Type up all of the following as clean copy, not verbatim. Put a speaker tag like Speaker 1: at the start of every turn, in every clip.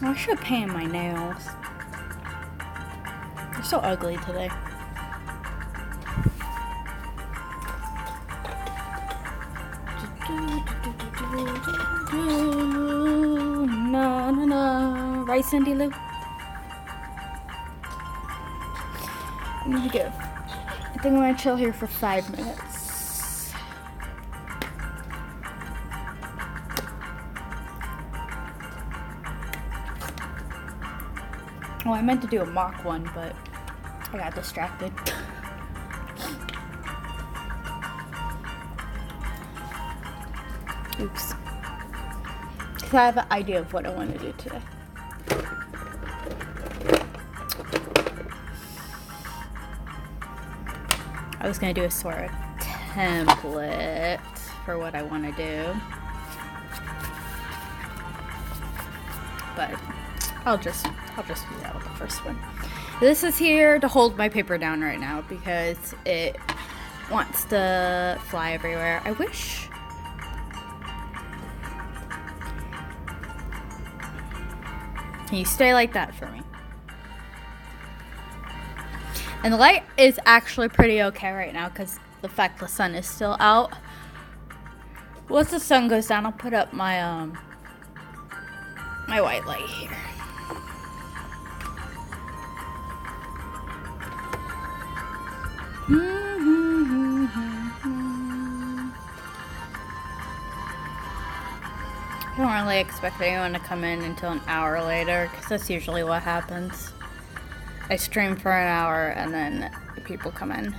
Speaker 1: I should paint my nails. They're so ugly today. No, no, no. Right, Cindy Lou? I think I'm gonna chill here for 5 minutes. Well, I meant to do a mock one, but I got distracted. Oops. Because I have an idea of what I want to do today. I was going to do a sort of template for what I want to do. But I'll just do that with the first one. This is here to hold my paper down right now because it wants to fly everywhere. I wish. Can you stay like that for me? And the light is actually pretty okay right now because the fact the sun is still out. Once the sun goes down, I'll put up my my white light here. I don't really expect anyone to come in until an hour later because that's usually what happens. I stream for an hour and then people come in.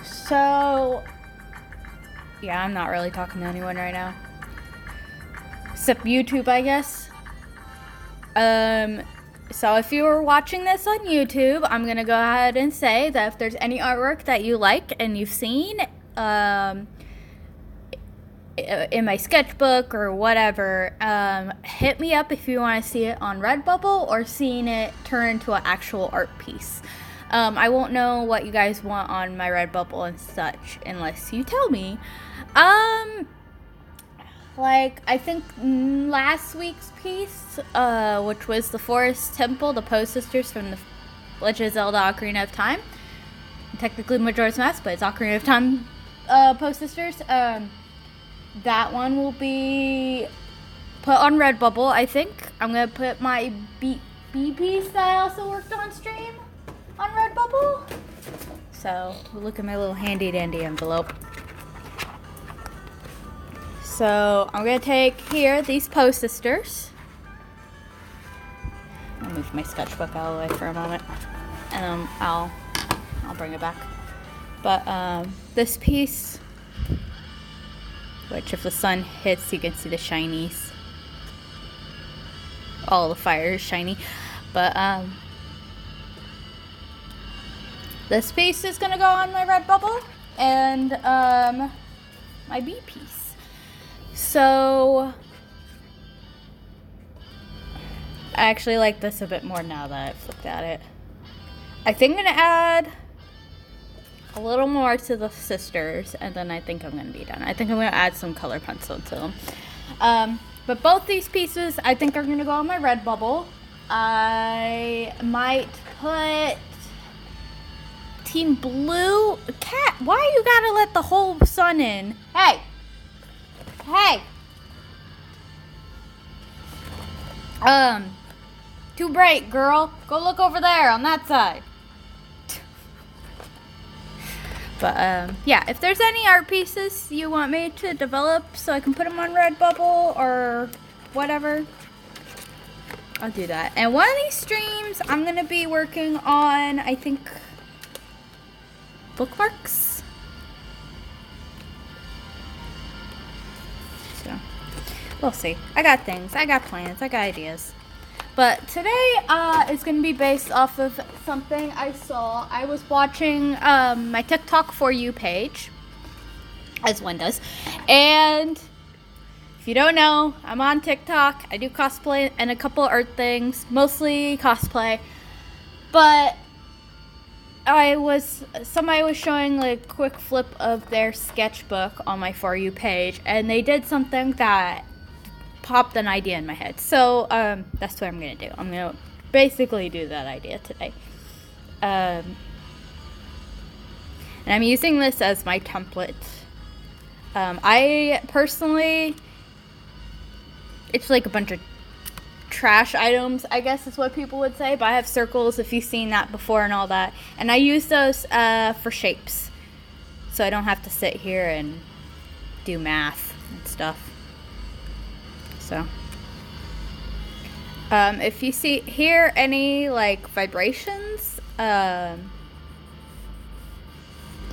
Speaker 1: So, yeah, I'm not really talking to anyone right now. Except YouTube, I guess. So if you were watching this on YouTube, I'm going to go ahead and say that if there's any artwork that you like and you've seen in my sketchbook or whatever, hit me up if you want to see it on Redbubble or seeing it turn into an actual art piece. I won't know what you guys want on my Redbubble and such unless you tell me. Like, I think last week's piece, which was the Forest Temple, the Poe Sisters from the Legend of Zelda Ocarina of Time. Technically Majora's Mask, but it's Ocarina of Time Poe Sisters. That one will be put on Redbubble, I think. I'm going to put my B piece that I also worked on stream on Redbubble. So, look at my little handy dandy envelope. So, I'm going to take here these Poe Sisters. I'll move my sketchbook out of the way for a moment. And I'll bring it back. But, this piece, which if the sun hits, you can see the shinies. All the fire is shiny. But, this piece is going to go on my Redbubble. And, my B piece. So, I actually like this a bit more now that I've looked at it. I think I'm going to add a little more to the sisters, and then I think I'm going to be done. I think I'm going to add some color pencil to them. But both these pieces, I think are going to go on my Redbubble. I might put Team Blue. Cat, why you got to let the whole sun in? Hey! Hey! Too bright, girl. Go look over there on that side. But, yeah, if there's any art pieces you want me to develop so I can put them on Redbubble or whatever, I'll do that. And one of these streams, I'm going to be working on, I think, bookmarks. We'll see. I got things. I got plans. I got ideas. But today is going to be based off of something I saw. I was watching my TikTok For You page, as one does. And if you don't know, I'm on TikTok. I do cosplay and a couple art things, mostly cosplay. But somebody was showing like a quick flip of their sketchbook on my For You page, and they did something that popped an idea in my head. So that's what I'm gonna do. I'm gonna basically do that idea today. And I'm using this as my template. I personally, it's like a bunch of trash items, I guess is what people would say, but I have circles if you've seen that before and all that, and I use those for shapes, so I don't have to sit here and do math and stuff. So if you hear any like vibrations,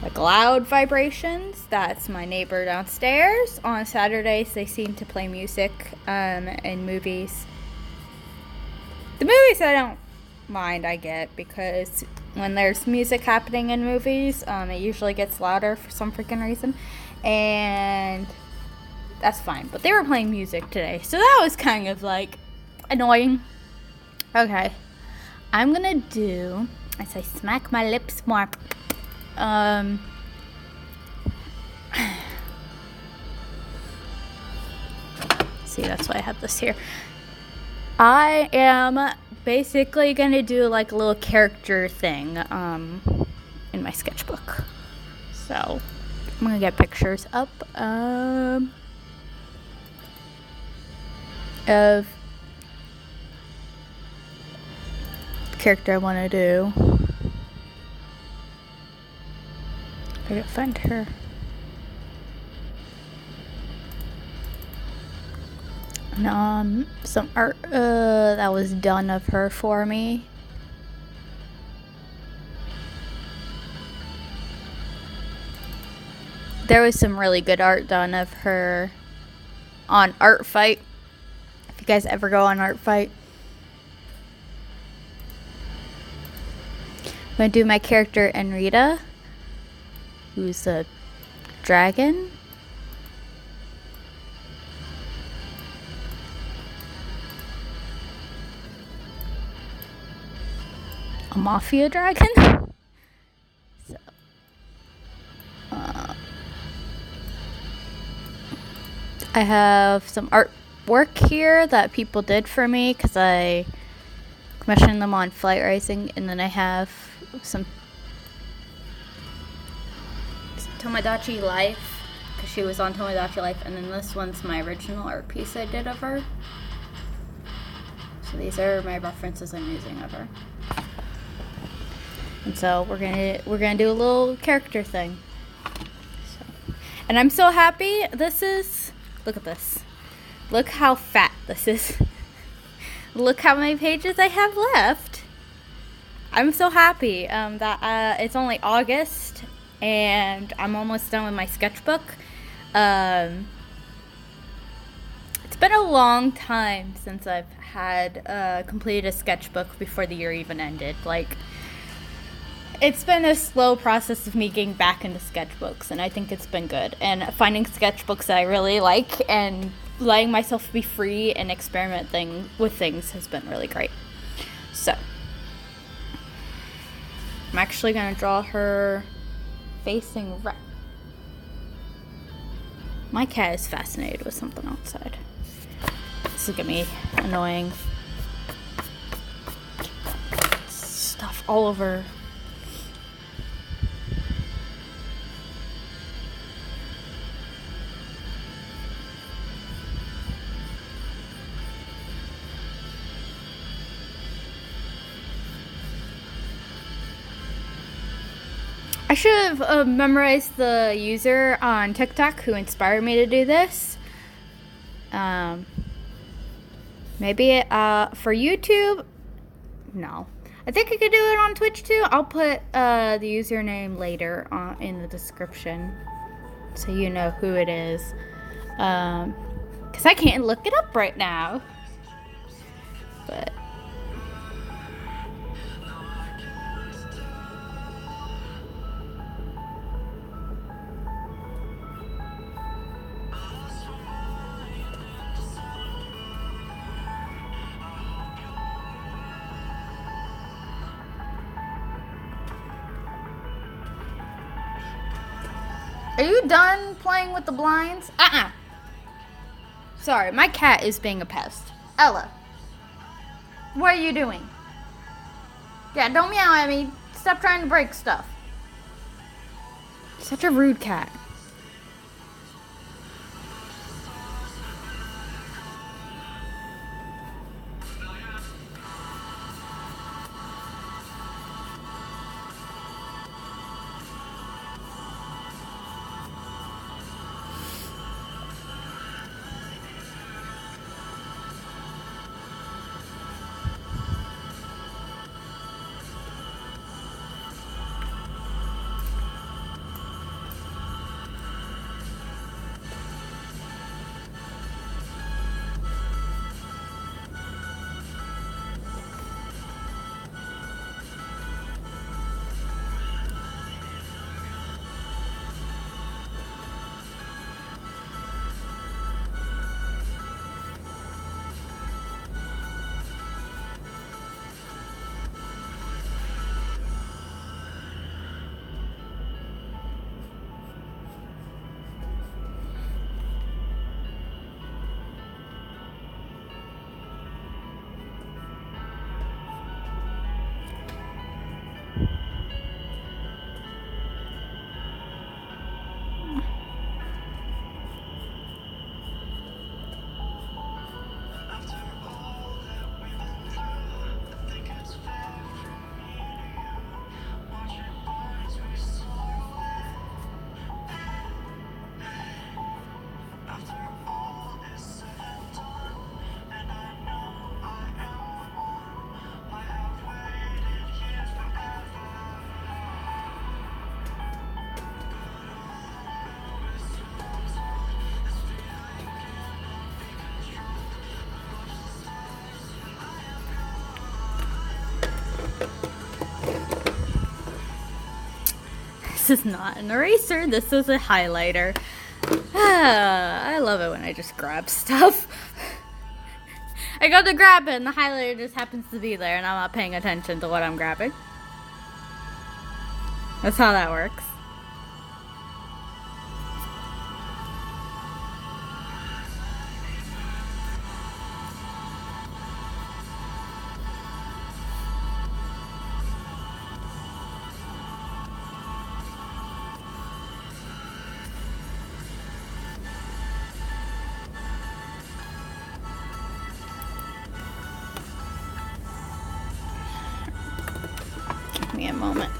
Speaker 1: like loud vibrations, that's my neighbor downstairs. On Saturdays they seem to play music in movies. The movies I don't mind, I get, because when there's music happening in movies, it usually gets louder for some freaking reason, and that's fine. But they were playing music today, so that was kind of like annoying. Okay, I'm gonna do, as I smack my lips more, see, that's why I have this here. I am basically gonna do like a little character thing in my sketchbook. So I'm gonna get pictures up of the character I want to do. I gotta find her. Some art that was done of her for me. There was some really good art done of her on Artfight. If you guys ever go on Artfight. I'm gonna do my character Enrita, who's a dragon. A mafia dragon. So, I have some artwork here that people did for me because I commissioned them on Flight Rising, and then I have some Tomodachi Life because she was on Tomodachi Life, and then this one's my original art piece I did of her. So these are my references I'm using of her. And so we're gonna do a little character thing. So, and I'm so happy. Look at this. Look how fat this is. Look how many pages I have left. I'm so happy that it's only August and I'm almost done with my sketchbook. It's been a long time since I've had completed a sketchbook before the year even ended. Like, it's been a slow process of me getting back into sketchbooks, and I think it's been good. And finding sketchbooks that I really like and letting myself be free and experiment with things has been really great. So, I'm actually going to draw her facing right. My cat is fascinated with something outside. This is going to be annoying. Stuff all over. I should have memorized the user on TikTok who inspired me to do this. Maybe for YouTube? No. I think I could do it on Twitch too. I'll put the username later in the description so you know who it is. Because I can't look it up right now. But Are you done playing with the blinds? Sorry, my cat is being a pest. Ella, what are you doing? Yeah, don't meow at me. Stop trying to break stuff. Such a rude cat. This is not an eraser, this is a highlighter. I love it when I just grab stuff. I go to grab it and the highlighter just happens to be there and I'm not paying attention to what I'm grabbing. That's how that works. Give me a moment.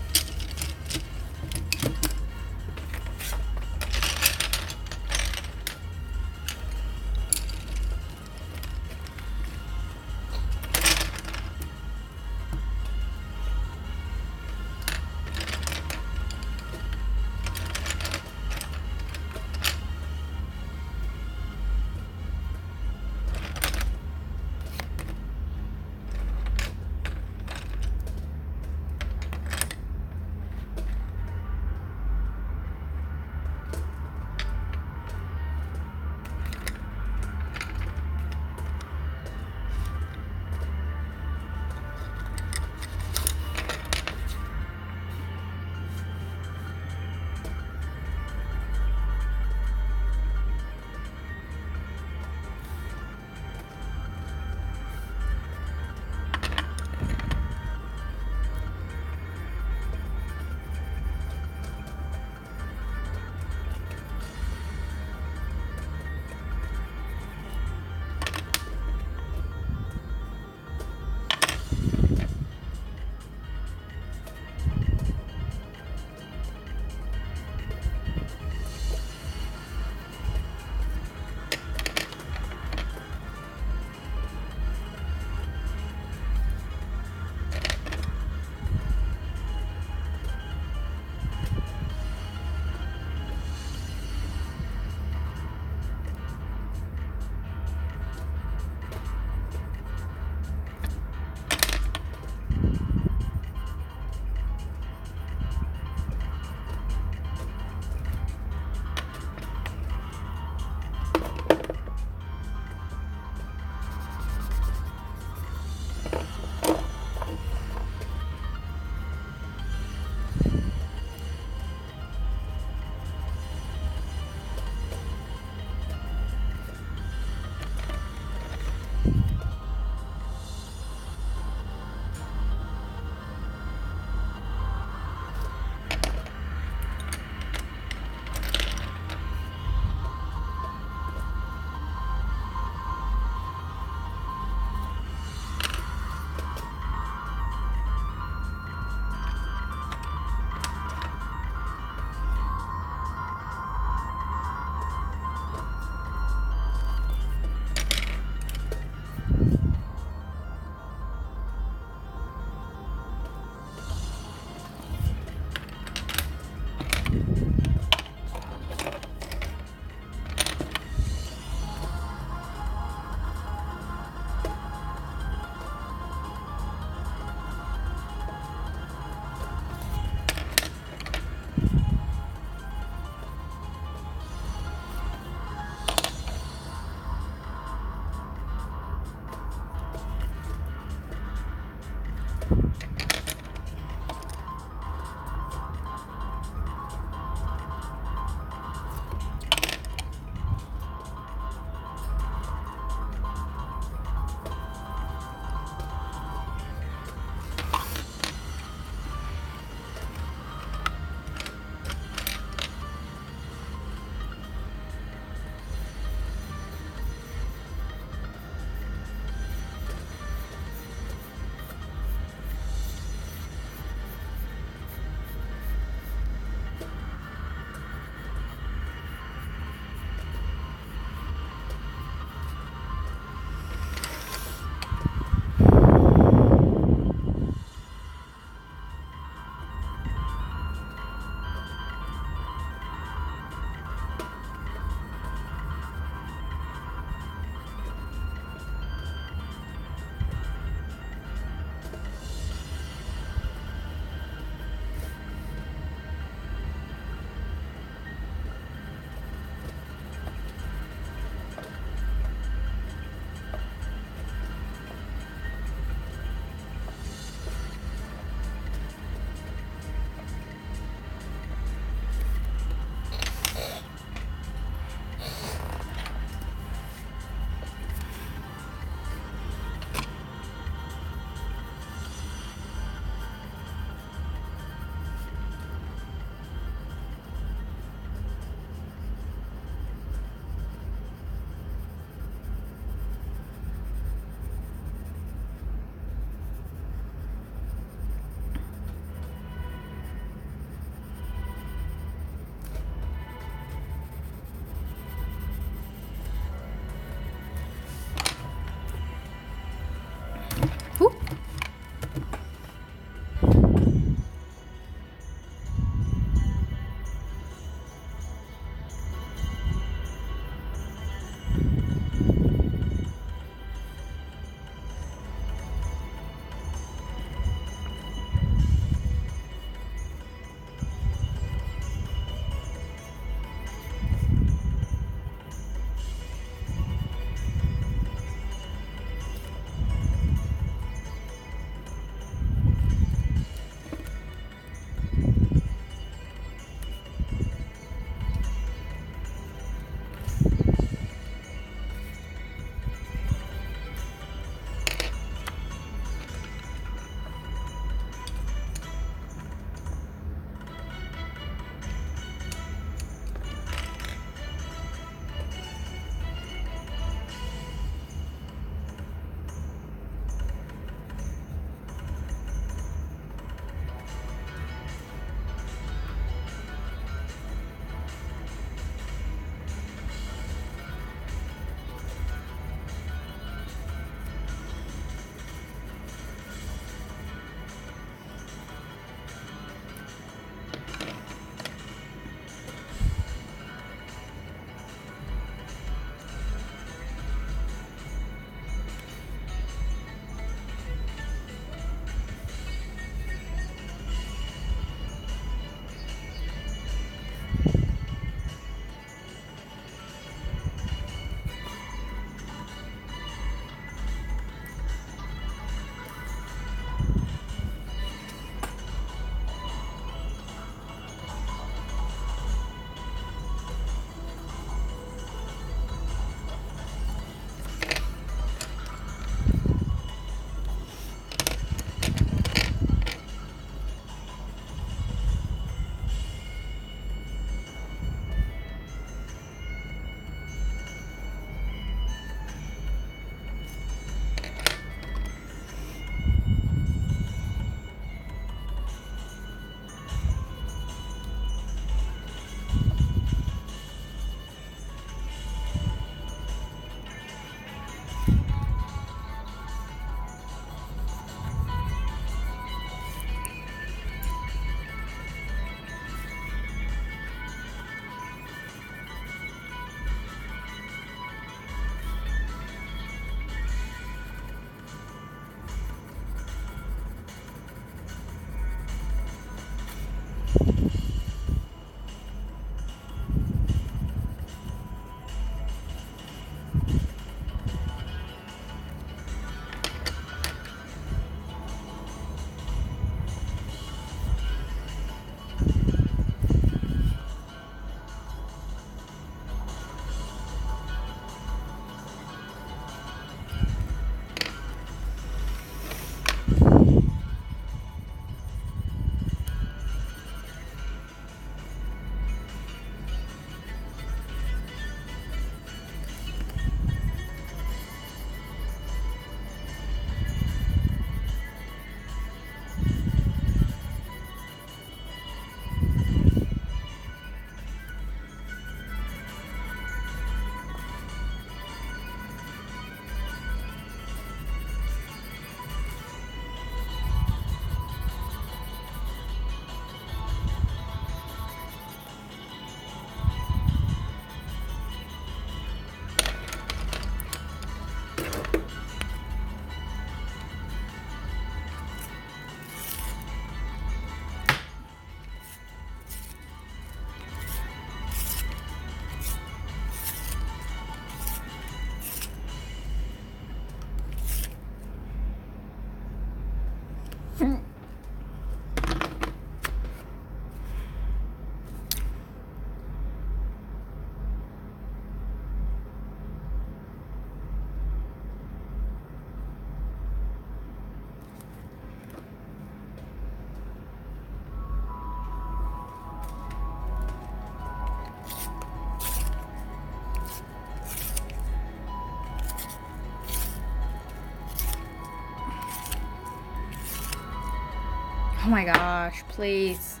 Speaker 1: Oh my gosh, please.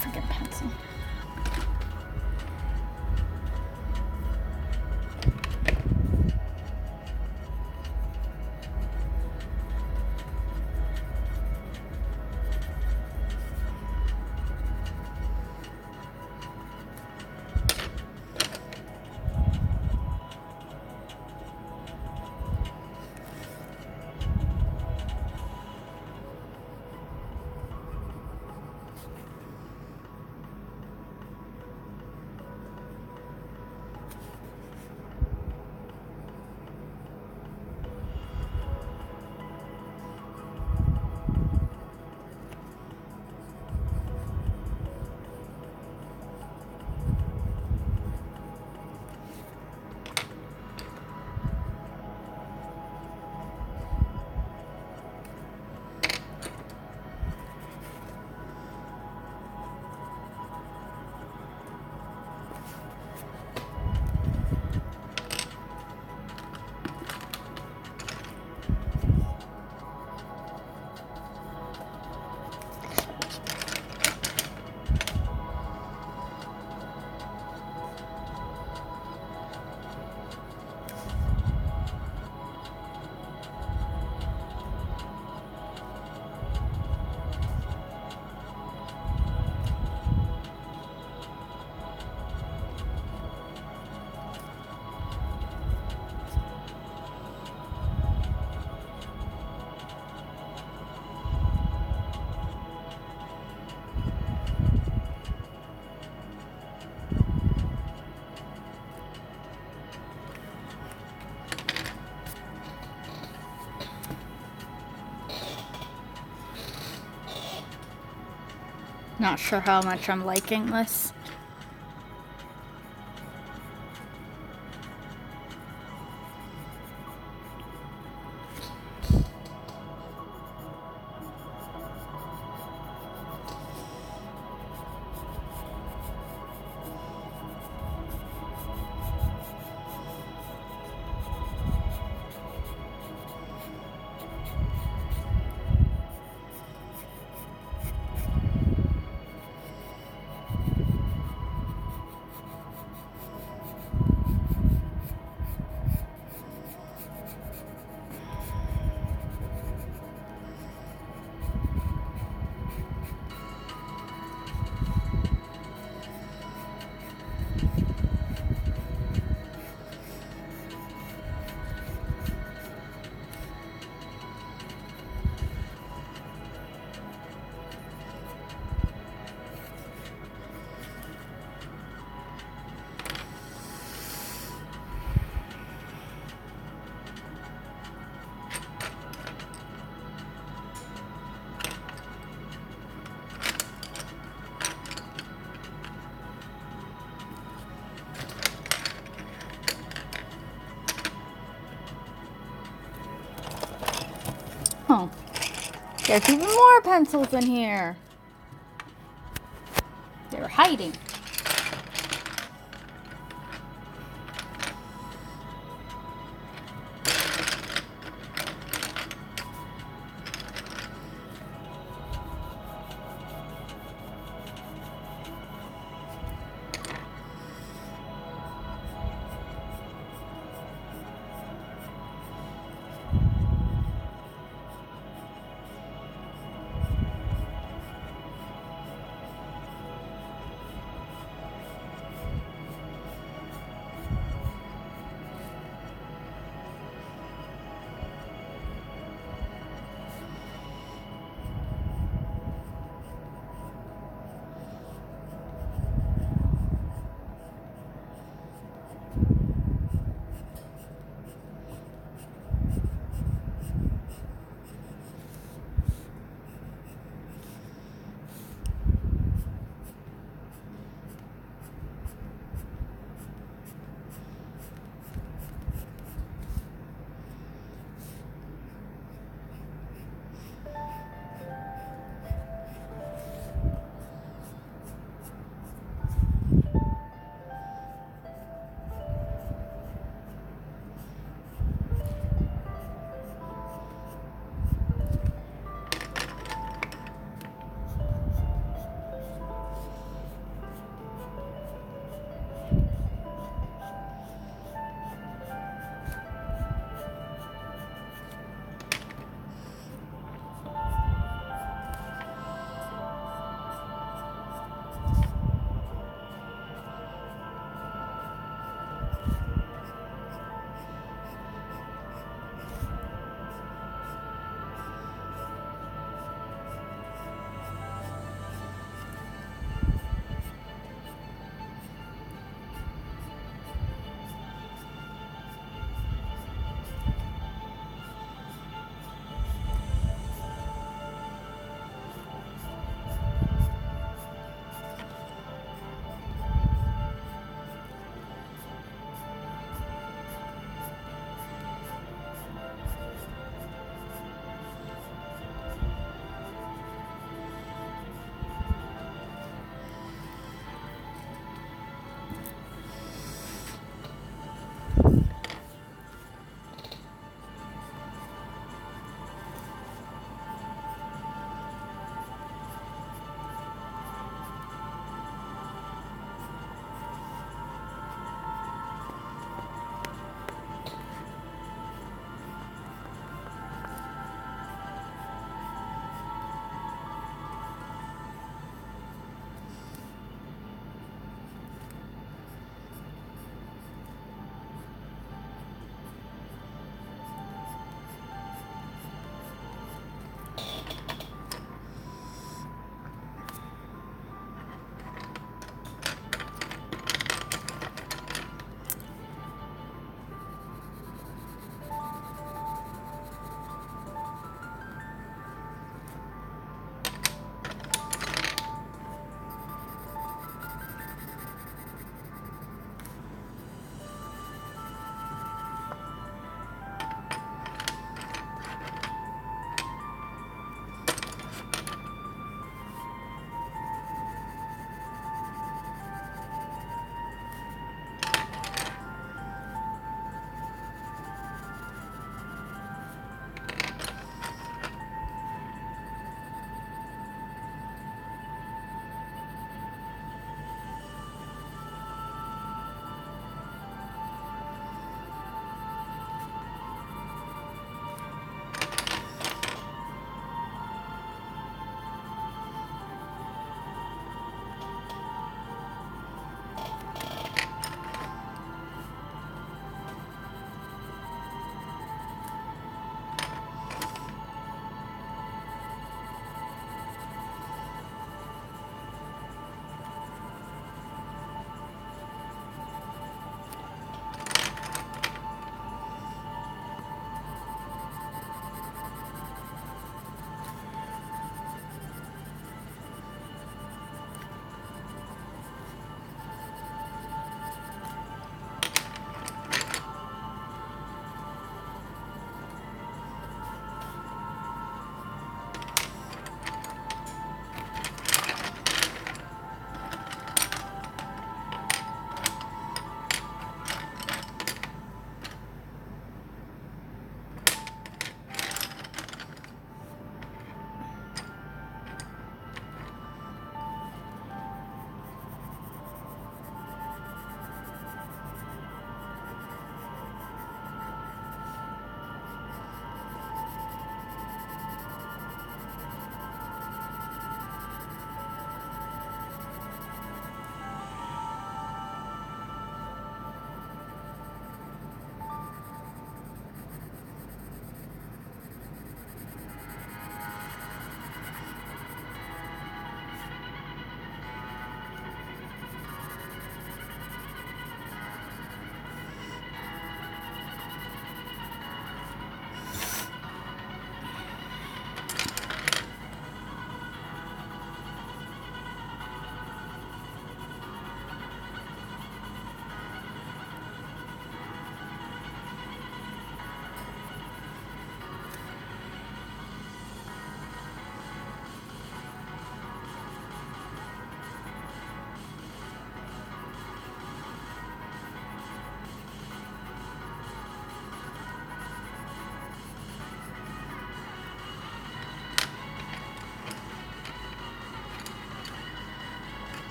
Speaker 1: Freaking pencil. Not sure how much I'm liking this. There's even more pencils in here. They're hiding.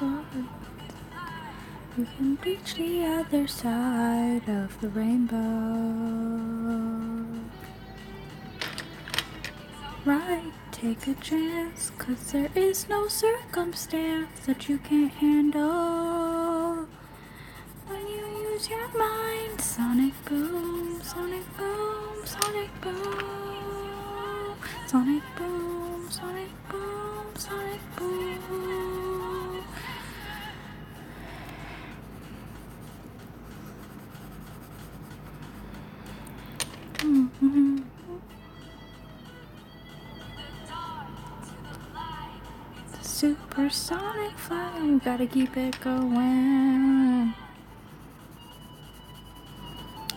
Speaker 1: foot. You can reach the other side of the rainbow. Right, take a chance, 'cause there is no circumstance that you can't handle. When you use your mind, sonic boom, sonic boom, sonic boom, sonic boom, sonic boom, sonic boom. Mm-hmm. Supersonic fire, you gotta keep it going.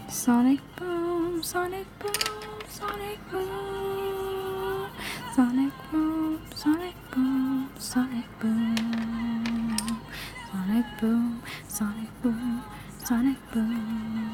Speaker 1: Sonic boom, sonic boom, sonic boom, sonic boom, sonic boom, sonic boom, sonic boom, sonic boom, sonic boom.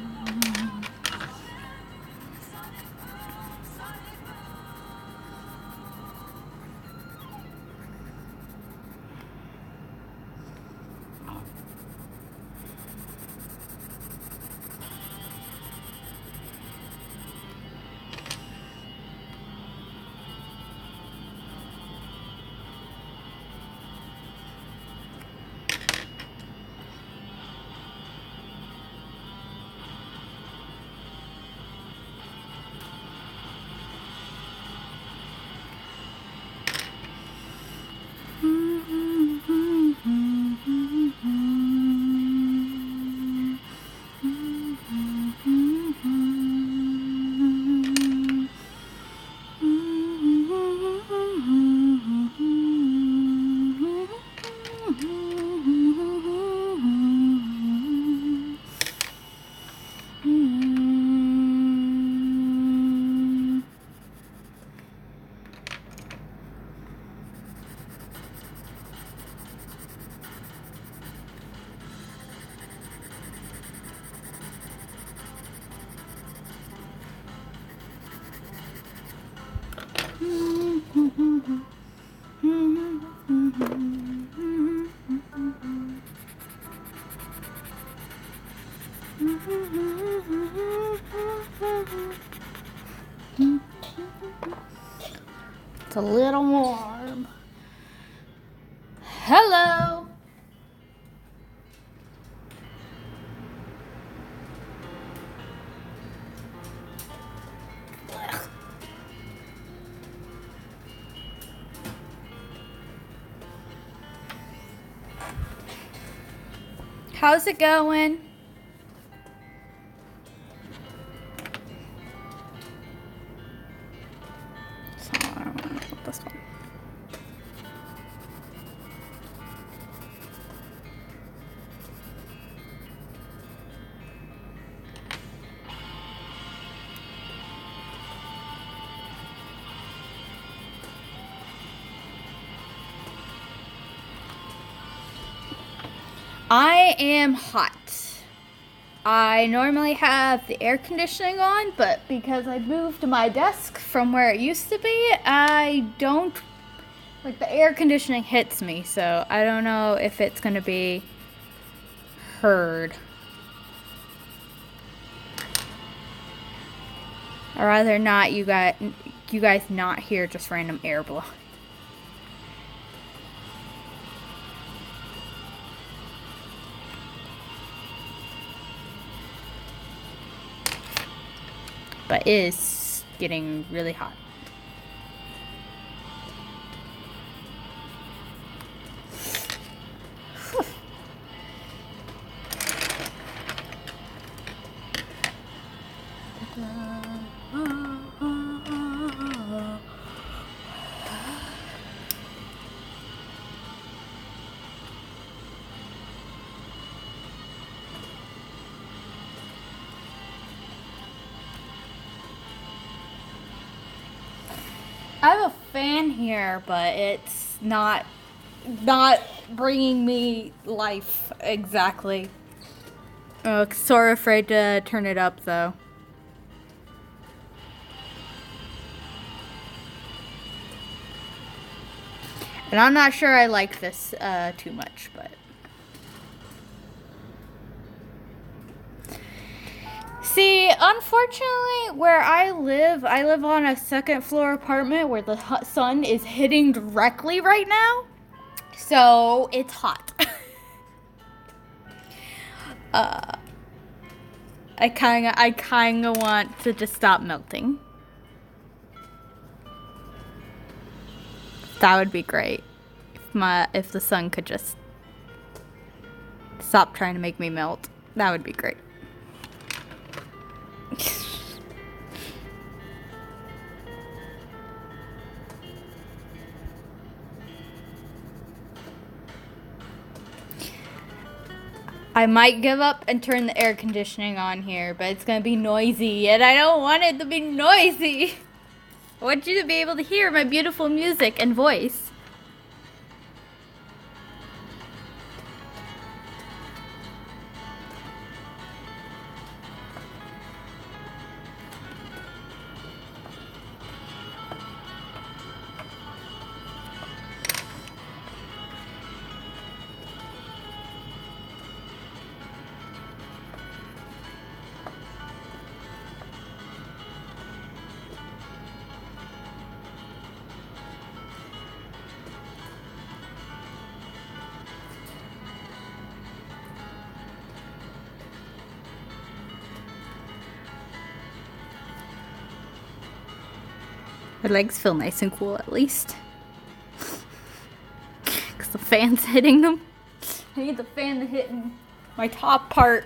Speaker 1: It's a little warm. Hello. How's it going? So I don't want to put this one. I am hot. I normally have the air conditioning on, but because I moved my desk from where it used to be, I don't, like, the air conditioning hits me, so I don't know if it's going to be heard. I'd rather not you guys not hear just random air blowing. But it is getting really hot. I have a fan here, but it's not bringing me life exactly. Sort of afraid to turn it up though. And I'm not sure I like this too much, but See, unfortunately, where I live on a second floor apartment where the sun is hitting directly right now. So it's hot. I kinda want to just stop melting. That would be great. If the sun could just stop trying to make me melt. That would be great. I might give up and turn the air conditioning on here, but it's gonna be noisy, and I don't want it to be noisy. I want you to be able to hear my beautiful music and voice. My legs feel nice and cool at least. Because the fan's hitting them. I need the fan to hit my top part.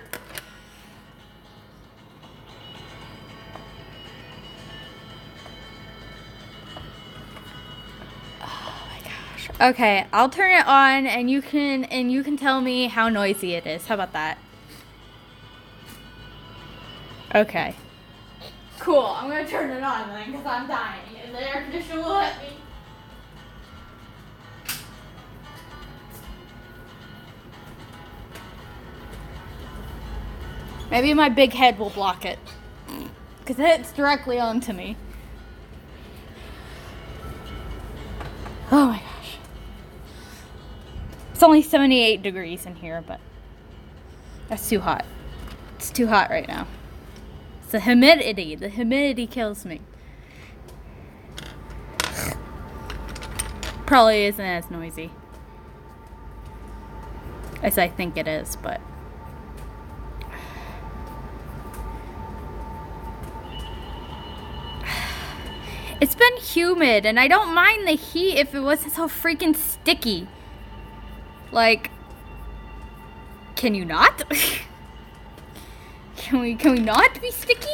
Speaker 1: Oh my gosh. Okay, I'll turn it on and you can tell me how noisy it is. How about that? Okay. Cool, I'm gonna turn it on then because I'm dying and the air conditioner will let me. Maybe my big head will block it because it hits directly onto me. Oh my gosh. It's only 78 degrees in here, but that's too hot. It's too hot right now. It's the humidity. The humidity kills me. Probably isn't as noisy as I think it is, but it's been humid and I don't mind the heat if it wasn't so freaking sticky. Like, can you not? Can we not be sticky?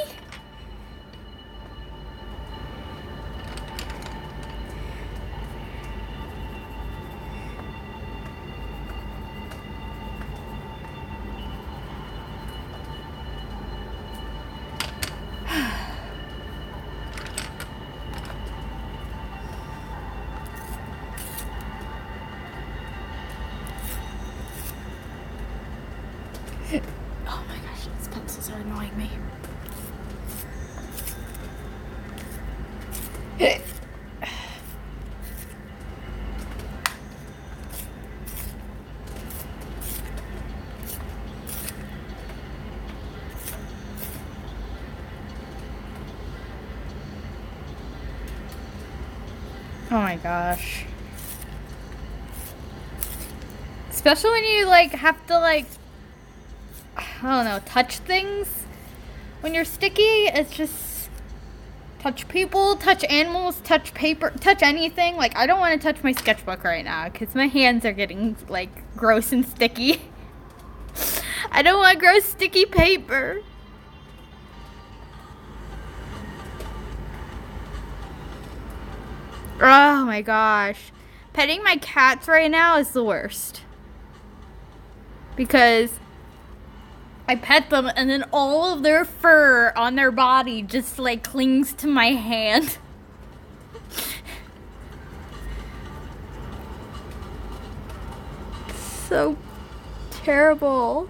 Speaker 1: Oh my gosh, these pencils are annoying me. Oh my gosh. Especially when you like have to like, I don't know, touch things when you're sticky. It's just touch people, touch animals, touch paper, touch anything. Like, I don't want to touch my sketchbook right now because my hands are getting like gross and sticky. I don't want gross sticky paper. Oh my gosh. Petting my cats right now is the worst. Because I pet them and then all of their fur on their body just like clings to my hand. So terrible.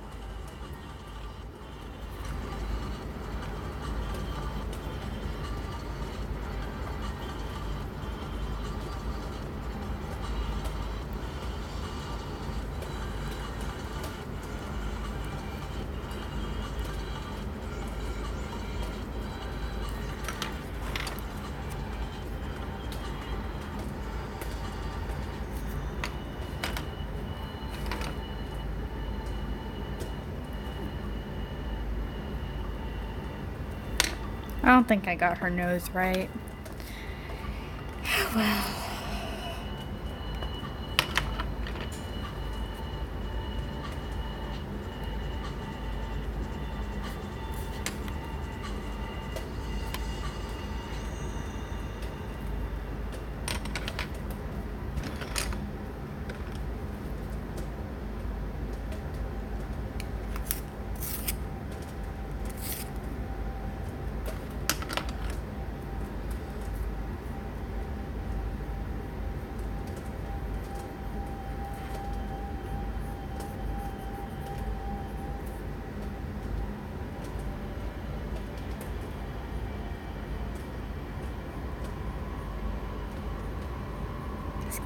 Speaker 1: I don't think I got her nose right. Well.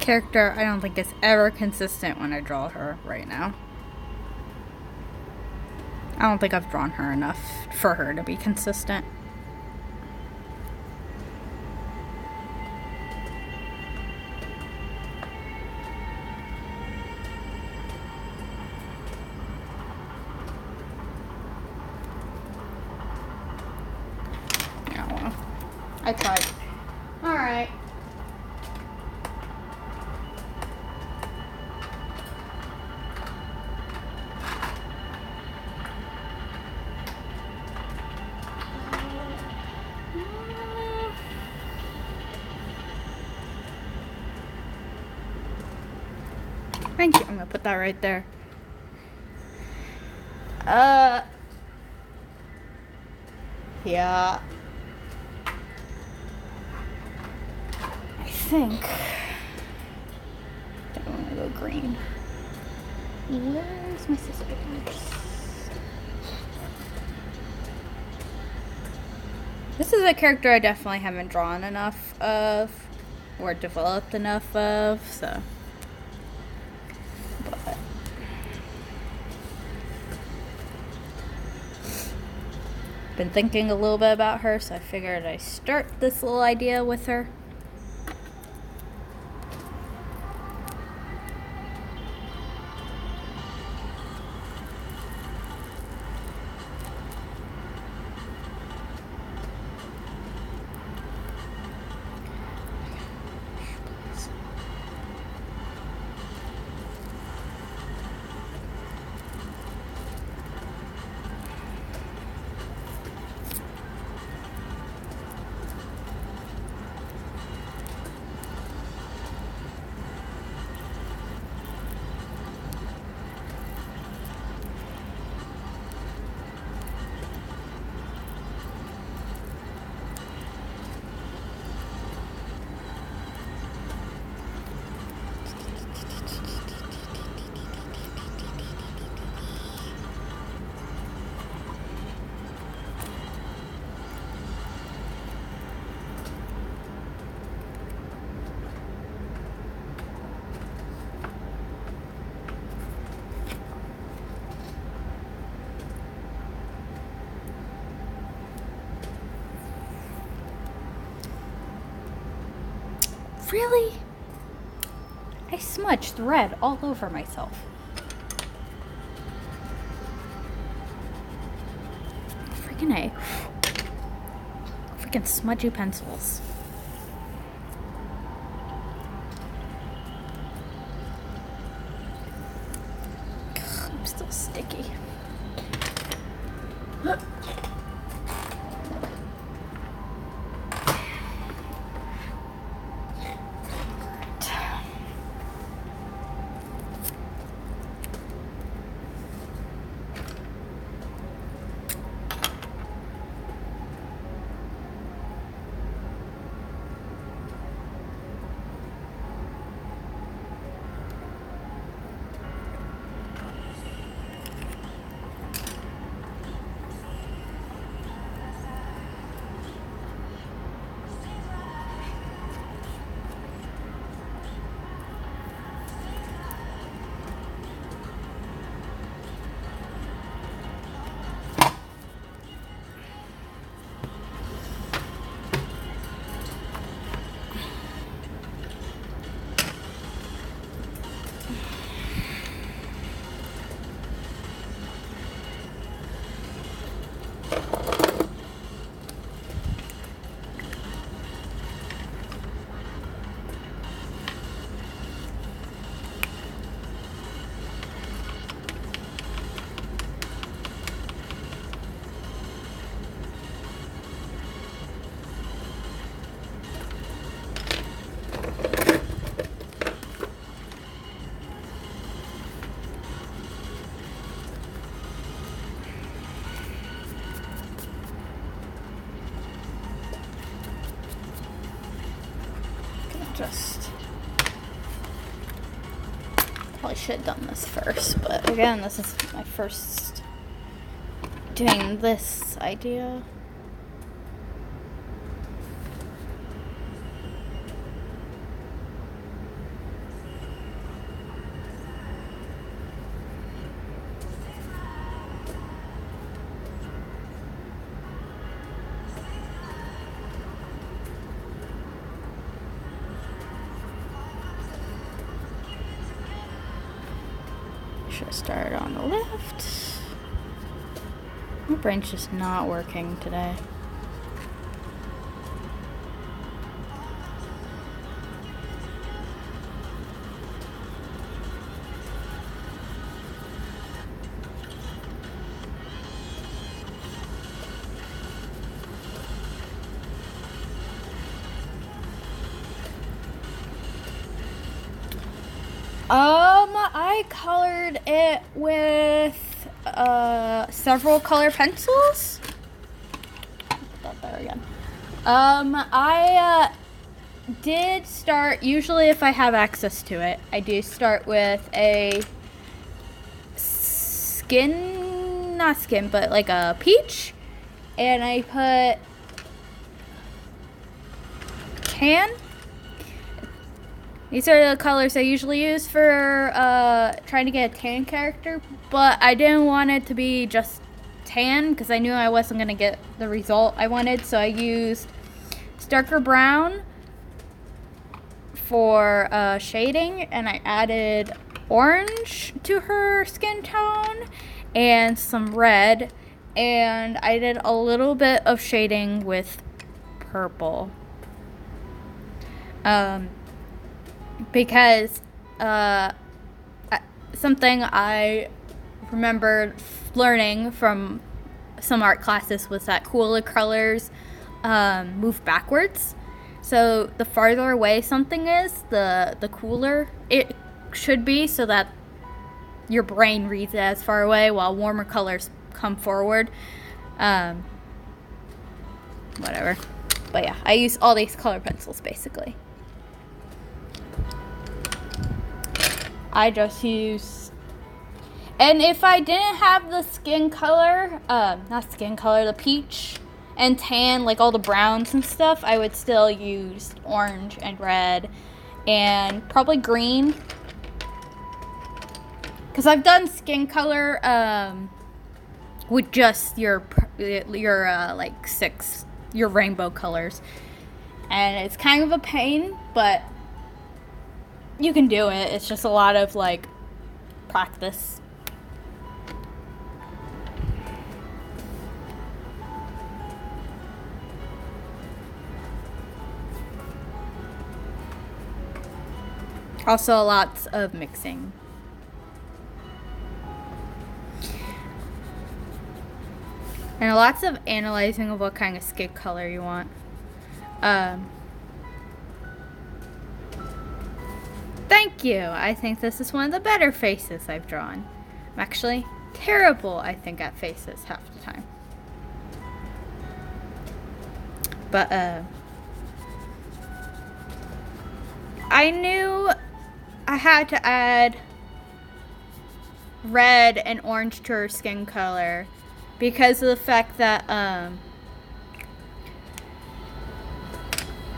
Speaker 1: Character, I don't think is ever consistent when I draw her right now. I don't think I've drawn her enough for her to be consistent. Yeah, well, I tried. All right. Thank you. I'm gonna put that right there. Yeah. I think I want to go green. Where's my scissors? This is a character I definitely haven't drawn enough of or developed enough of, so. But been thinking a little bit about her, so I figured I'd start this little idea with her. Really? I smudged red all over myself. Freaking A. Freaking smudgy pencils. I'm still sticky. just... Probably should have done this first, but again, this is my first doing this idea. Should have started on the left. My brain's just not working today. I colored it with several color pencils. Put that there again. I did start, usually if I have access to it, I do start with a but like a peach, and I put tan. These are the colors I usually use for trying to get a tan character, but I didn't want it to be just tan because I knew I wasn't going to get the result I wanted, so I used darker brown for shading, and I added orange to her skin tone and some red, and I did a little bit of shading with purple. Because something I remembered learning from some art classes was that cooler colors move backwards. So the farther away something is, the cooler it should be, so that your brain reads it as far away, while warmer colors come forward. Whatever. But yeah, I use all these color pencils basically. I just use, and if I didn't have the skin color, the peach and tan, like all the browns and stuff, I would still use orange and red and probably green. Because I've done skin color with just your rainbow colors, and it's kind of a pain, but you can do it. It's just a lot of like practice. Also lots of mixing. And lots of analyzing of what kind of skin color you want. Thank you. I think this is one of the better faces I've drawn. I'm actually terrible, I think, at faces half the time. But, I knew I had to add red and orange to her skin color because of the fact that,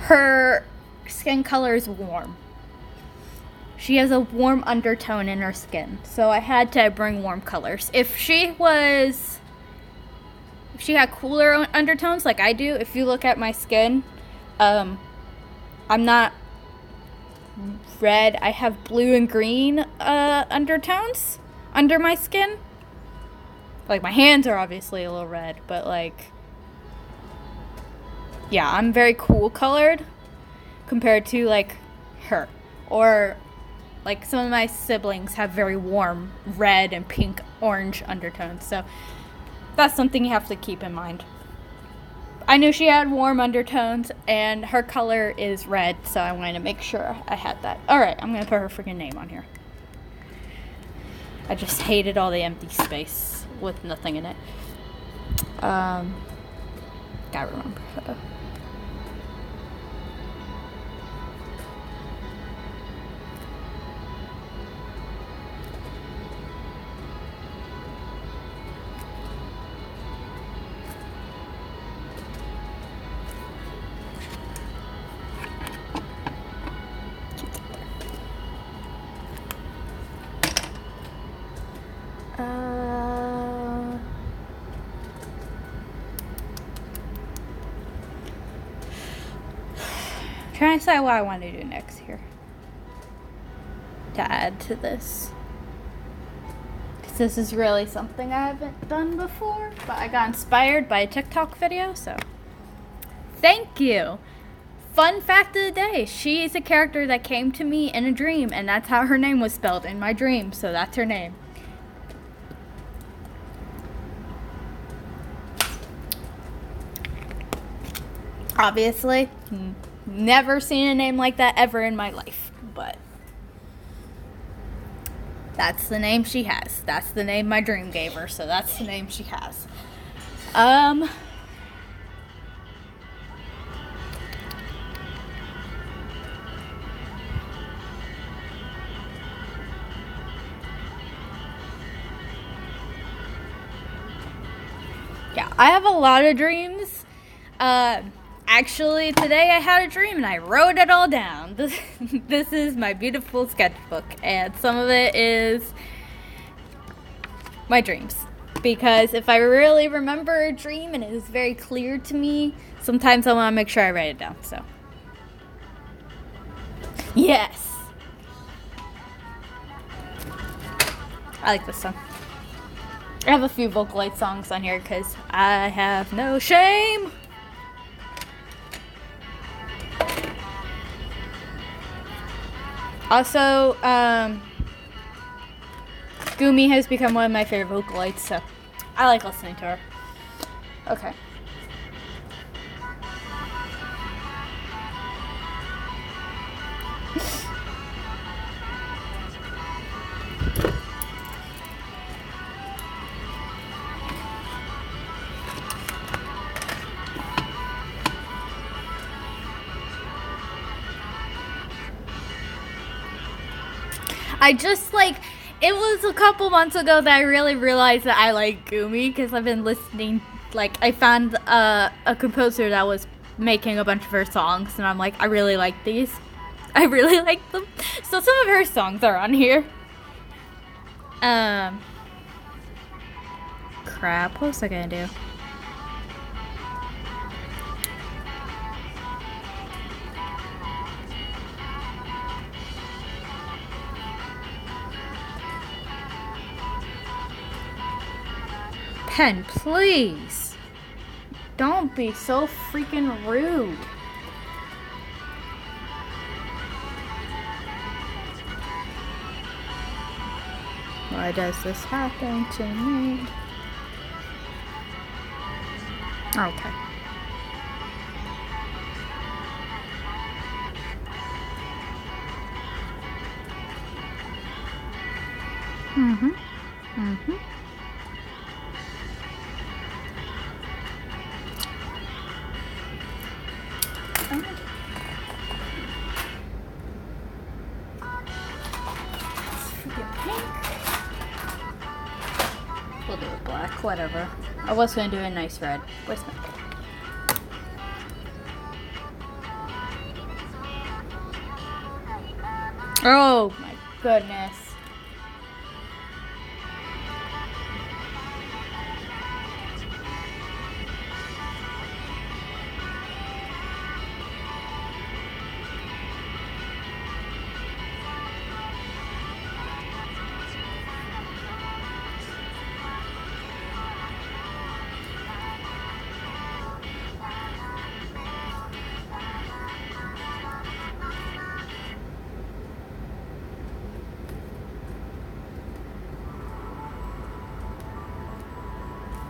Speaker 1: her skin color is warm. She has a warm undertone in her skin, so I had to bring warm colors. If she had cooler undertones like I do, if you look at my skin, I'm not red. I have blue and green undertones under my skin. Like, my hands are obviously a little red, but like, yeah, I'm very cool colored compared to like her. Or like some of my siblings have very warm red and pink orange undertones, so that's something you have to keep in mind. I knew she had warm undertones and her color is red, so I wanted to make sure I had that. Alright, I'm gonna put her freaking name on here. I just hated all the empty space with nothing in it. Gotta remember her. trying to decide what I want to do next here to add to this. Because this is really something I haven't done before, but I got inspired by a TikTok video, so thank you. Fun fact of the day, she is a character that came to me in a dream, and that's how her name was spelled in my dream, so that's her name. Obviously, never seen a name like that ever in my life, but that's the name she has. That's the name my dream gave her, so that's the name she has. Yeah, I have a lot of dreams. Actually, today I had a dream and I wrote it all down. This is my beautiful sketchbook, and some of it is my dreams. Because if I really remember a dream and it is very clear to me, sometimes I want to make sure I write it down, so. Yes! I like this song. I have a few Vocaloid songs on here because I have no shame. Also, Gumi has become one of my favorite Vocaloids, so I like listening to her. Okay. I just, like, it was a couple months ago that I really realized that I like Gumi, because I've been listening, like, I found a composer that was making a bunch of her songs, and I'm like, I really like these. I really like them. So some of her songs are on here. Crap, what was I gonna do? Pen, please. Don't be so freaking rude. Why does this happen to me? Okay. We'll do it black, whatever. I was gonna do a nice red. Where's my... Oh my goodness.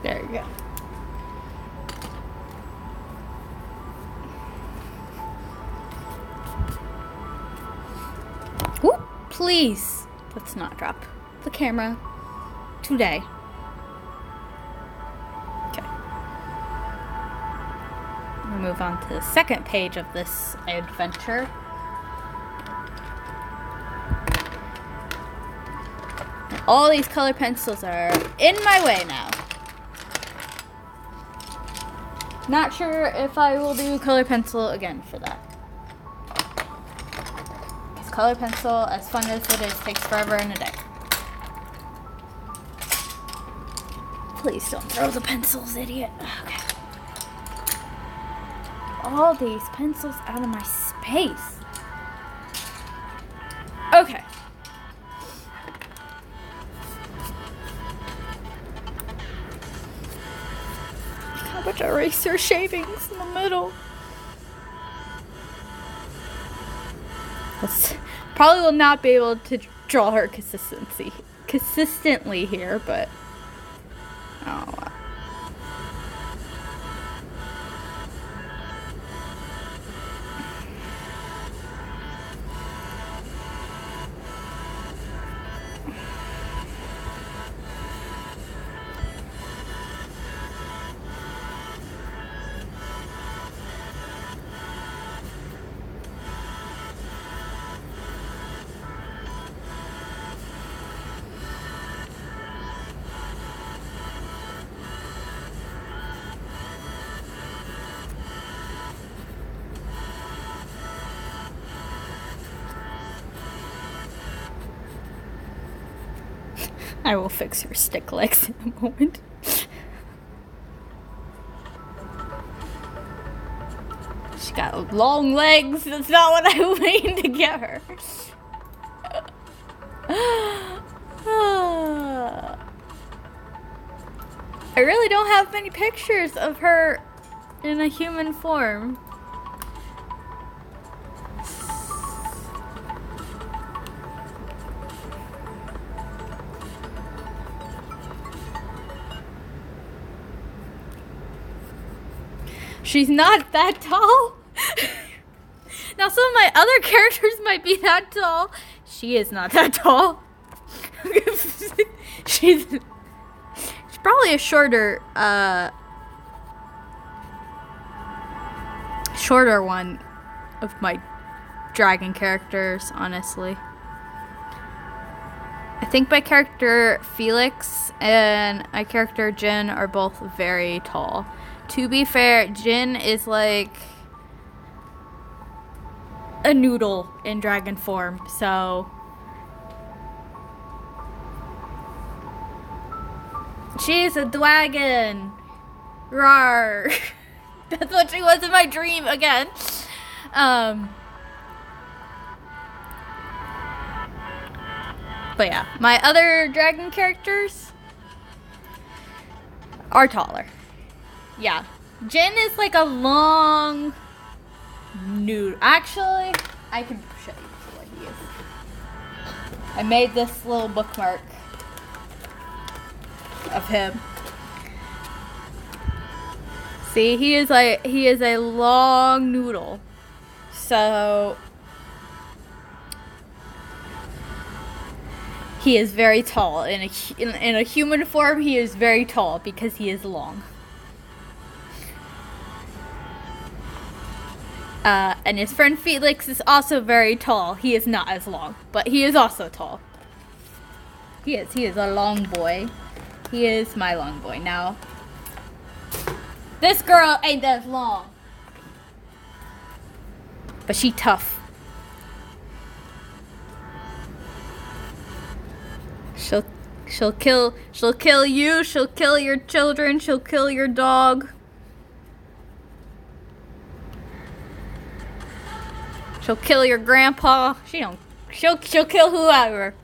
Speaker 1: There you go. Whoop, please. Let's not drop the camera today. Okay. We'll move on to the second page of this adventure. And all these color pencils are in my way now. Not sure if I will do color pencil again for that. Because color pencil, as fun as it is, takes forever and a day. Please don't throw the pencils, idiot. Okay. all these pencils out of my space. Okay. How much eraser shavings in the middle? Probably will not be able to draw her consistently here, but oh. I will fix her stick legs in a moment. She got long legs. That's not what I mean to get her. I really don't have many pictures of her in a human form. She's not that tall. Now some of my other characters might be that tall. She is not that tall. she's probably a shorter one of my dragon characters, honestly. I think my character Felix and my character Jin are both very tall. To be fair, Jin is like a noodle in dragon form, so she's a dragon. Rawr. That's what she was in my dream again. But yeah, my other dragon characters are taller. Yeah, Jin is like a long nude. Actually, I can show you what he is. I made this little bookmark of him. See, he is a long noodle. So he is very tall. In a human form, he is very tall because he is long. And his friend Felix is also very tall. He is not as long, but he is also tall. He is a long boy. He is my long boy. Now, this girl ain't that long, but she tough. She'll kill you. She'll kill your children. She'll kill your dog. She'll kill your grandpa. She'll kill whoever.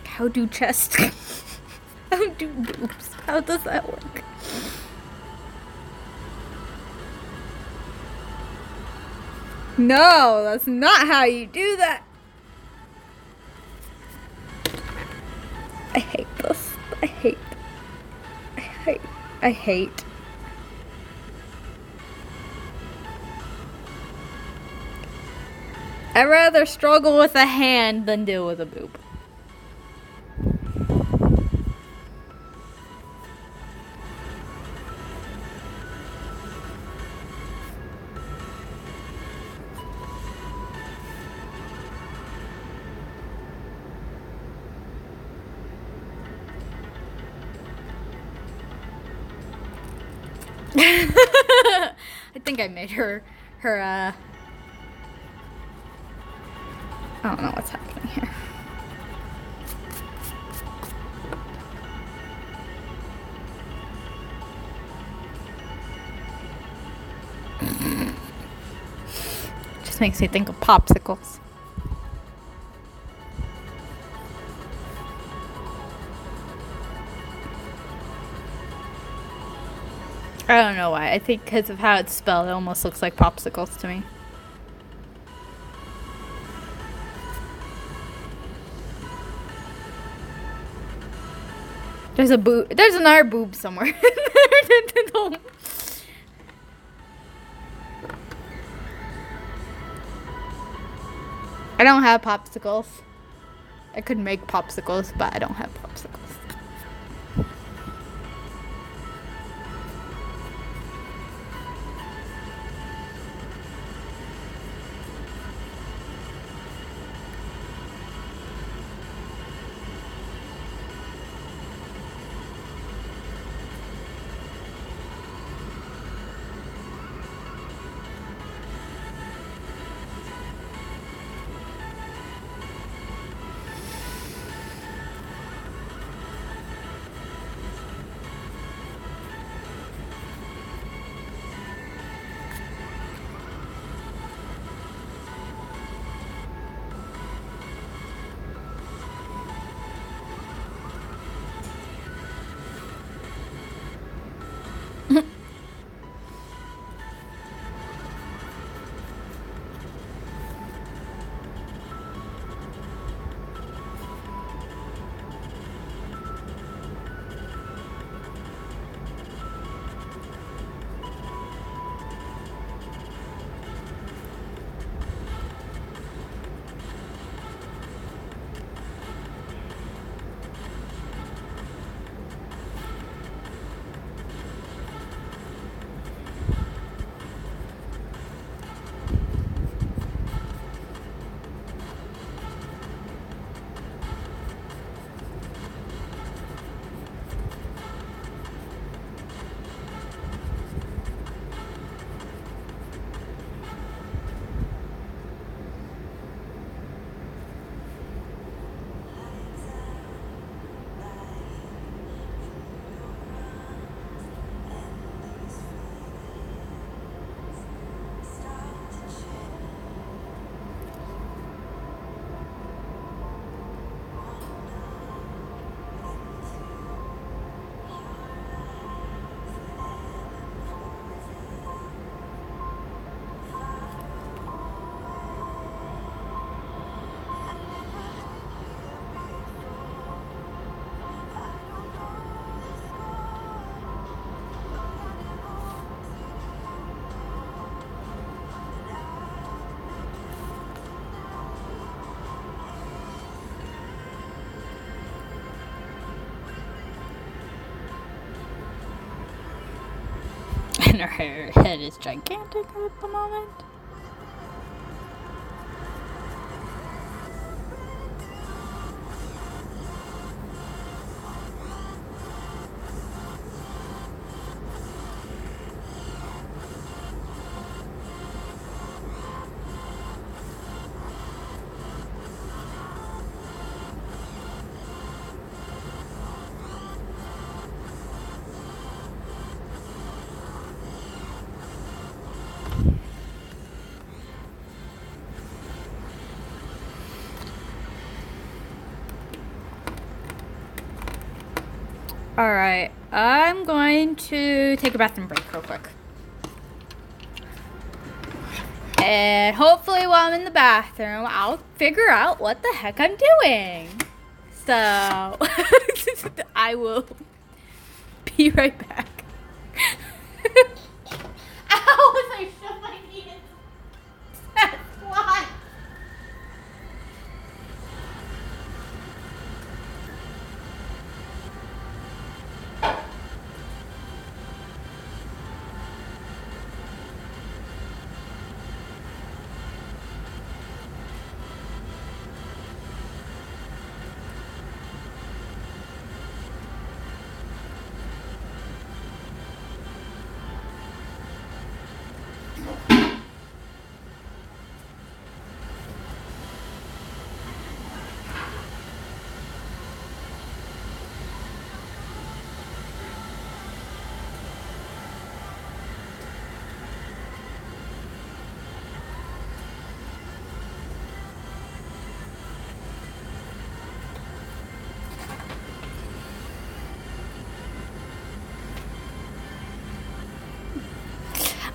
Speaker 1: How do chest? How do boobs? How does that work? No, that's not how you do that. I hate I hate. I'd rather struggle with a hand than deal with a boob. I think I made her, I don't know what's happening here. Just makes me think of popsicles. I don't know why. I think because of how it's spelled, it almost looks like popsicles to me. There's a boob. There's another boob somewhere. I don't have popsicles. I could make popsicles, but I don't have popsicles. And her head is gigantic at the moment. Alright, I'm going to take a bathroom break real quick. And hopefully while I'm in the bathroom, I'll figure out what the heck I'm doing. So, I will be right back.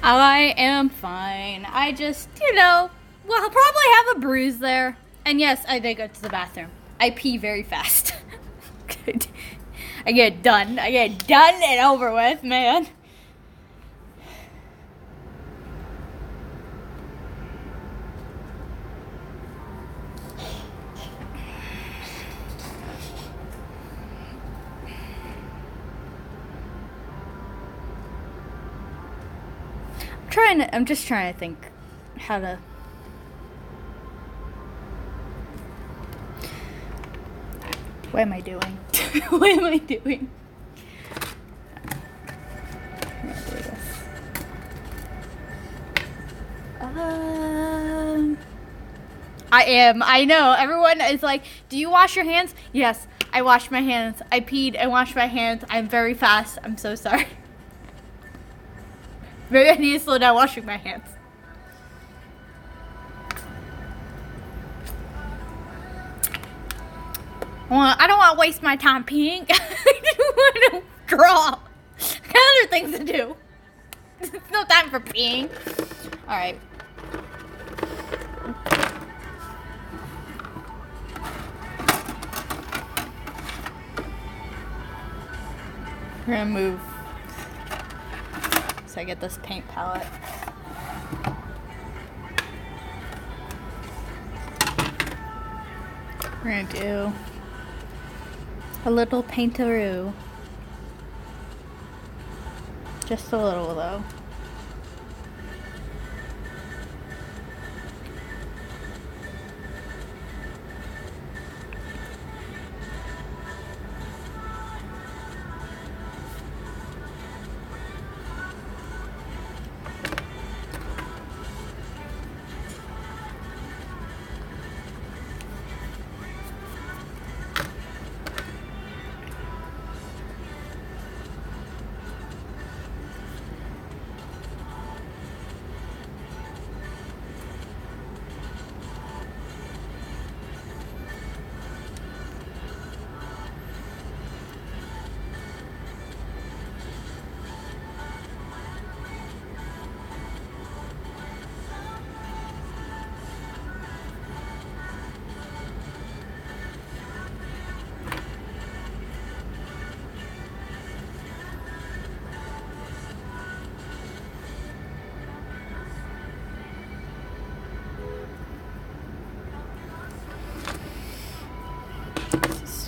Speaker 1: I am fine. I just, well, I'll probably have a bruise there. And yes, I did go to the bathroom. I pee very fast. I get done and over with, man. I'm just trying to think how to. What am I doing? What am I doing? I'm gonna do this. I am. I know. Everyone is like, do you wash your hands? Yes, I wash my hands. I peed and washed my hands. I'm very fast. I'm so sorry. Maybe I need to slow down washing my hands. I don't want to waste my time peeing. I just want to draw. I got other things to do. There's no time for peeing. Alright. We're gonna move so I get this paint palette. We're gonna do a little painteroo. Just a little though.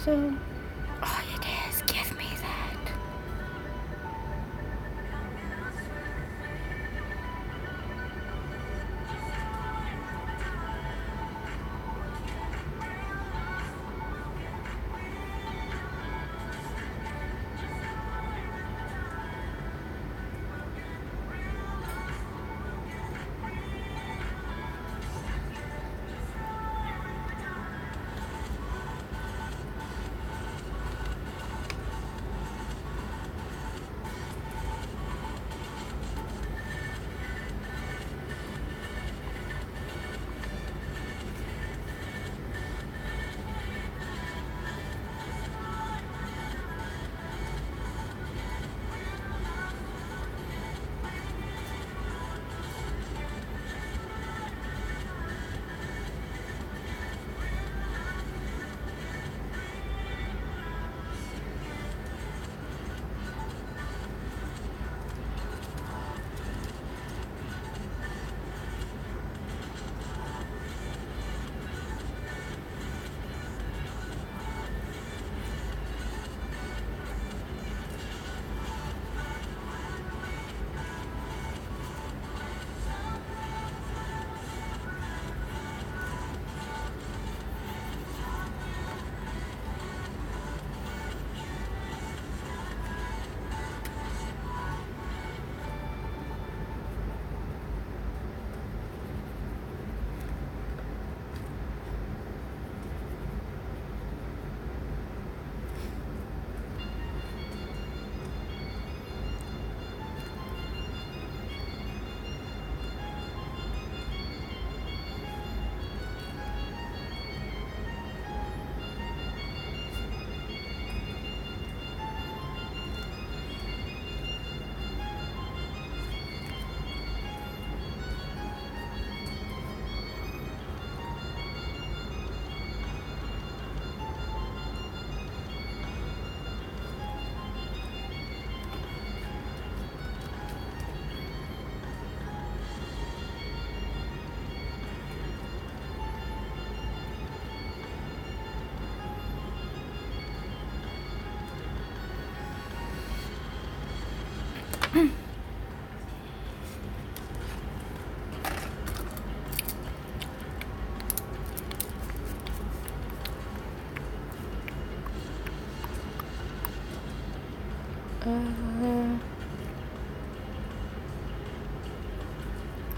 Speaker 1: So, all it is, give me that.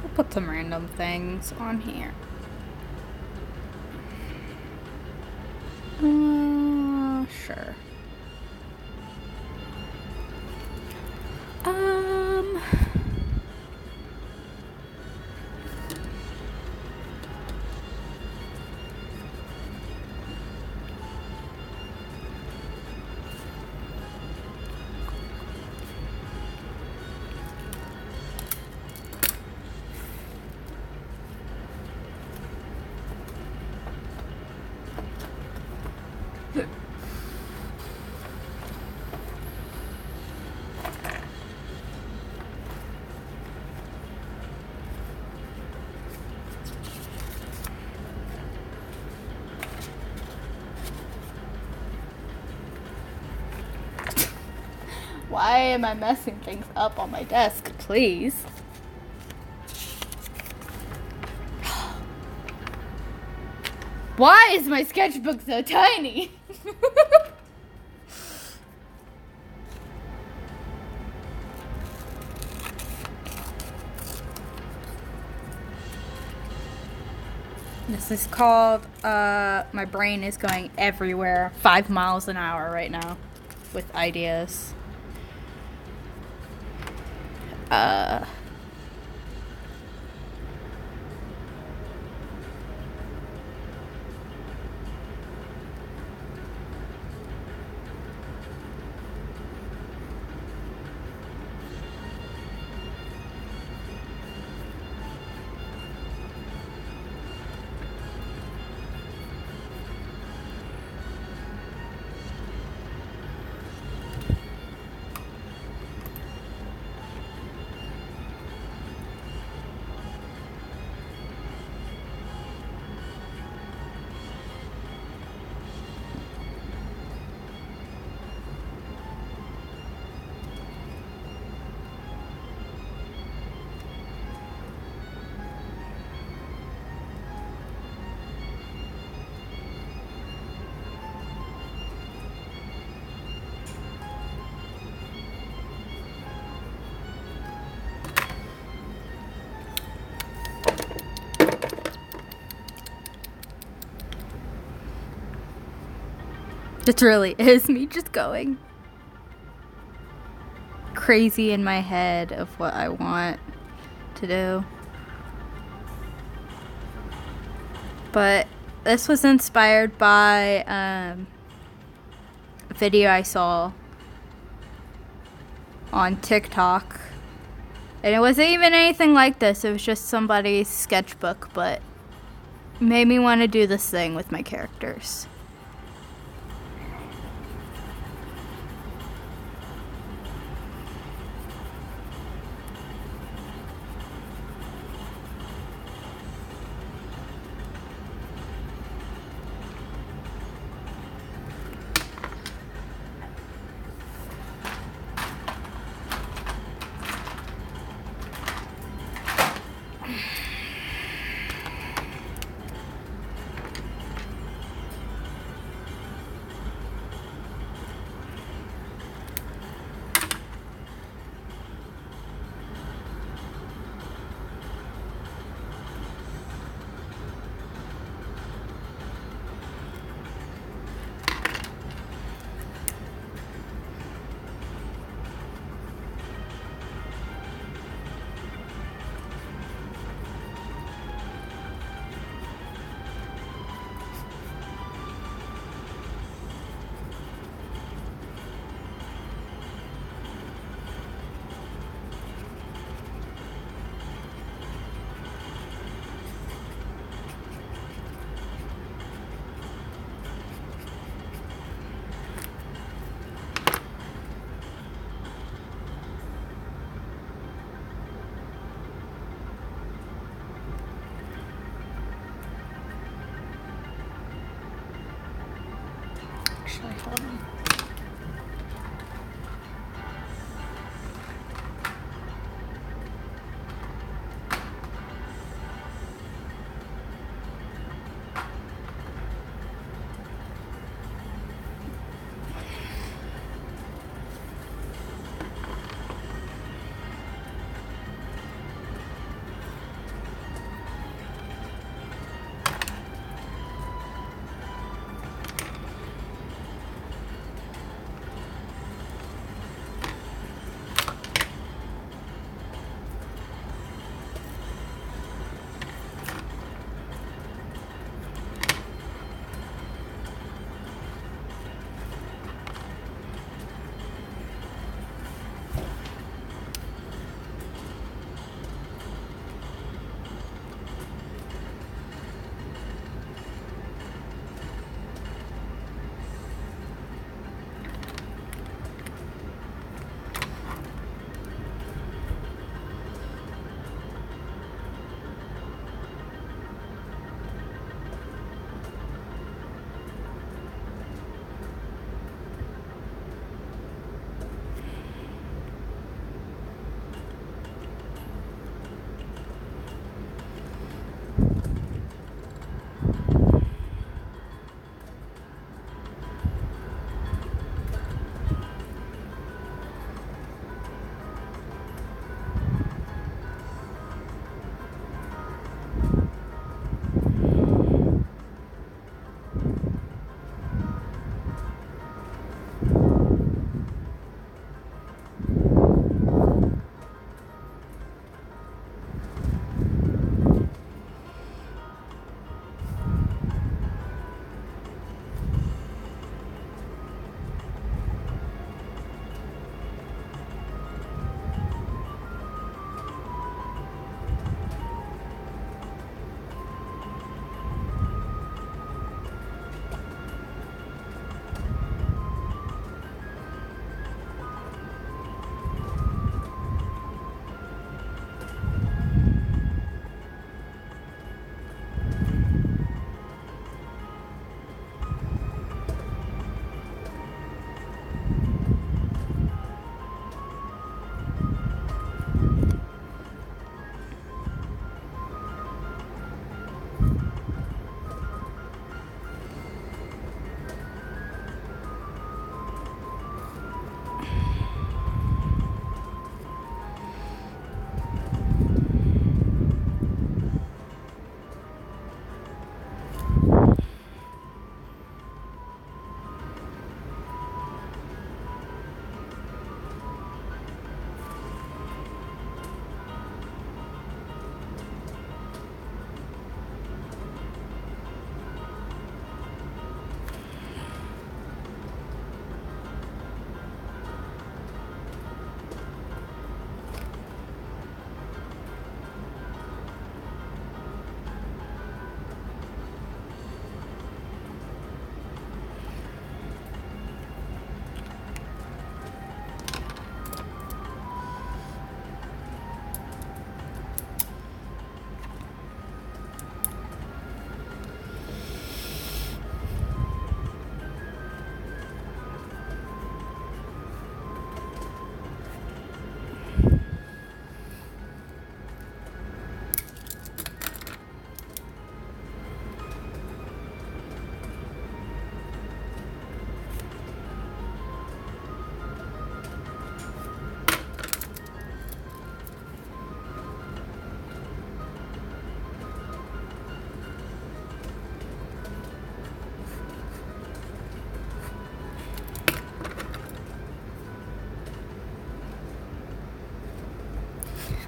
Speaker 1: I'll put some random things on here. Sure. Why am I messing things up on my desk, please? Why is my sketchbook so tiny? This is called, my brain is going everywhere 5 miles an hour right now with ideas. It really is me just going crazy in my head of what I want to do. But this was inspired by a video I saw on TikTok. And it wasn't even anything like this. It was just somebody's sketchbook, but made me want to do this thing with my characters.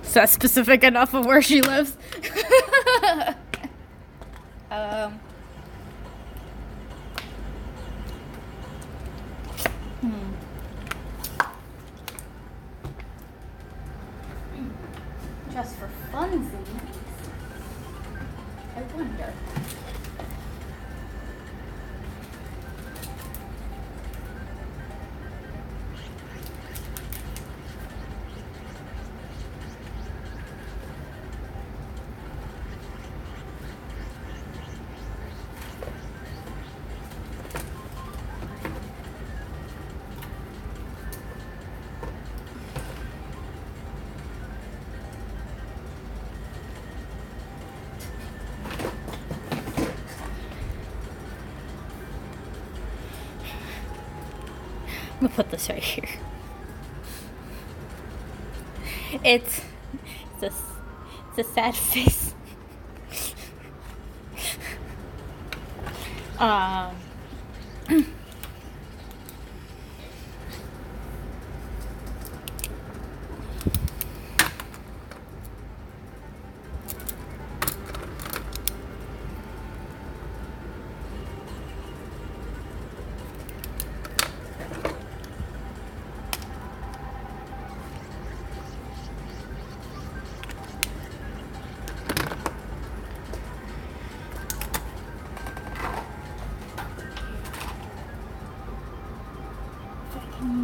Speaker 1: Is that specific enough of where she lives? Just for funsies, I wonder. I'm gonna put this right here. It's a sad face.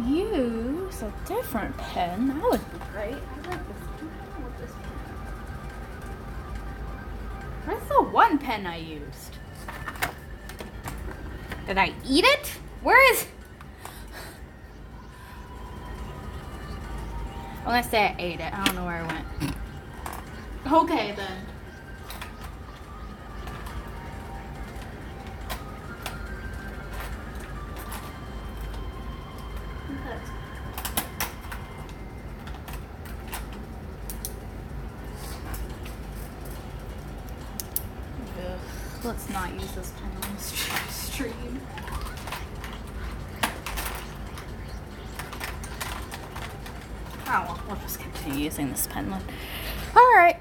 Speaker 1: Use a different pen. That would be great. I like this pen. I love this pen. Where's the one pen I used? Did I eat it? Where is... I'm gonna say I ate it. I don't know where it went. Okay, then. Let's not use this pen on the stream. Oh, well, we'll just continue using this pen then. Alright.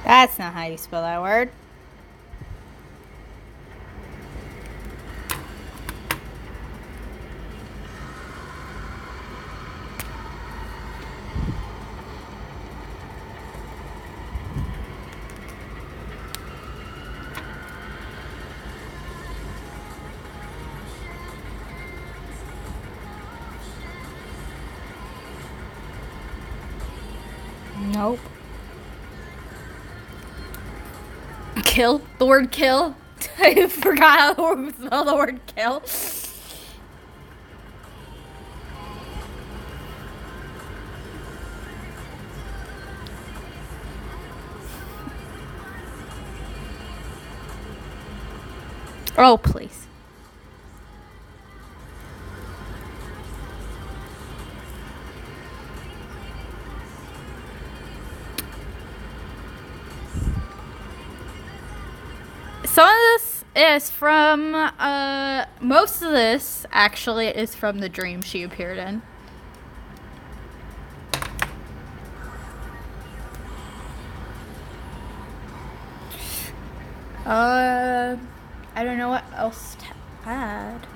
Speaker 1: That's not how you spell that word. Nope. Kill? The word kill? I forgot how to spell the word kill. Oh, please. is from, most of this, actually, is from the dream she appeared in. I don't know what else to add.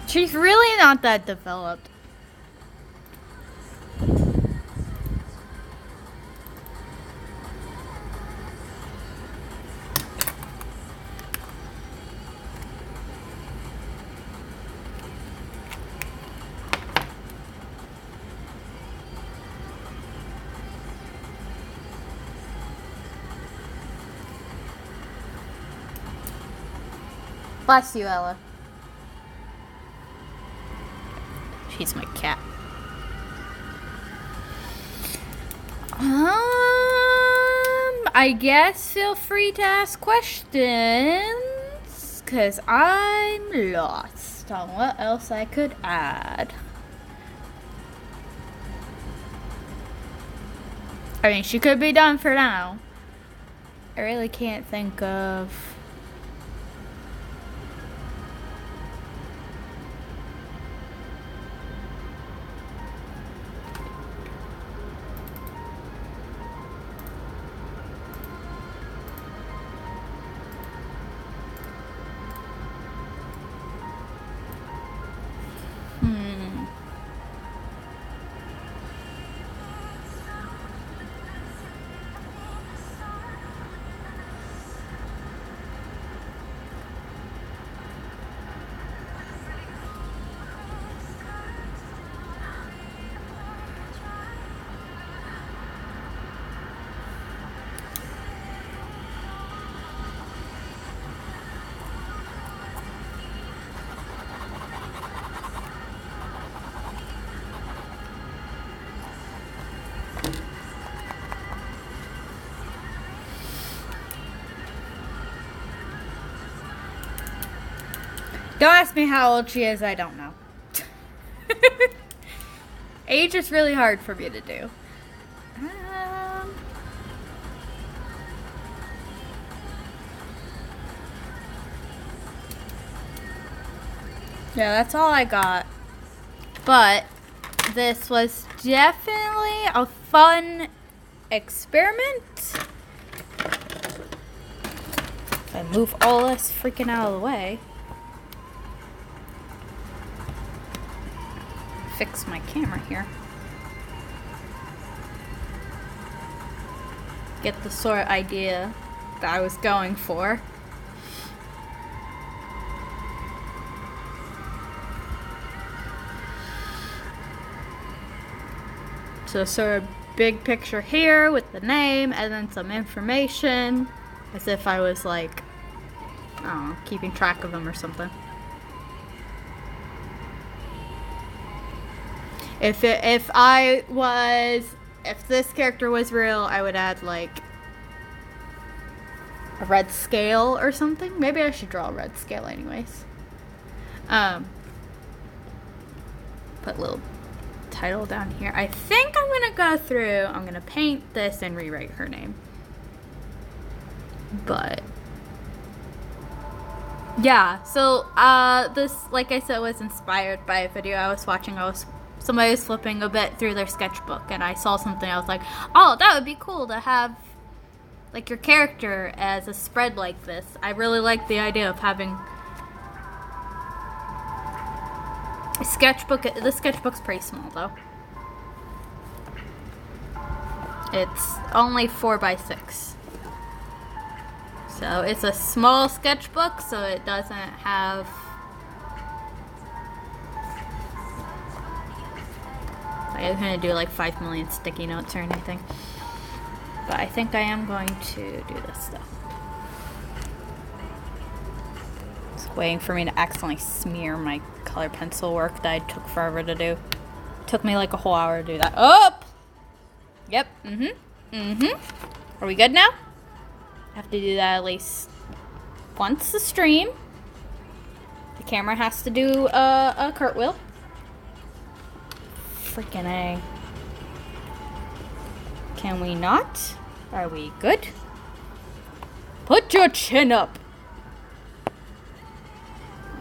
Speaker 1: She's really not that developed. Bless you, Ella. She's my cat. I guess feel free to ask questions, because I'm lost on what else I could add. I mean, she could be done for now. I really can't think of... Don't ask me how old she is, I don't know. Age is really hard for me to do. Yeah, that's all I got. But this was definitely a fun experiment. If I move all this freaking out of the way. Fix my camera here. Get the sort of idea that I was going for. So sort of big picture here with the name and then some information as if I was like, I don't know, keeping track of them or something. If this character was real, I would add like a red scale or something. Maybe I should draw a red scale anyways. Put a little title down here. I think I'm gonna go through, I'm gonna paint this and rewrite her name. But yeah, so this, like I said, was inspired by a video I was watching. Somebody was flipping a bit through their sketchbook and I saw something. I was like, oh, that would be cool to have like your character as a spread like this. I really like the idea of having a sketchbook. The sketchbook's pretty small though. It's only 4x6. So it's a small sketchbook, so it doesn't have I'm gonna do like 5 million sticky notes or anything. But I think I am going to do this though. Just waiting for me to accidentally smear my color pencil work that I took forever to do. Took me like a whole hour to do that. Oh! Yep. Are we good now? I have to do that at least once a stream. The camera has to do a cartwheel. Freaking A. Can we not? Are we good? Put your chin up.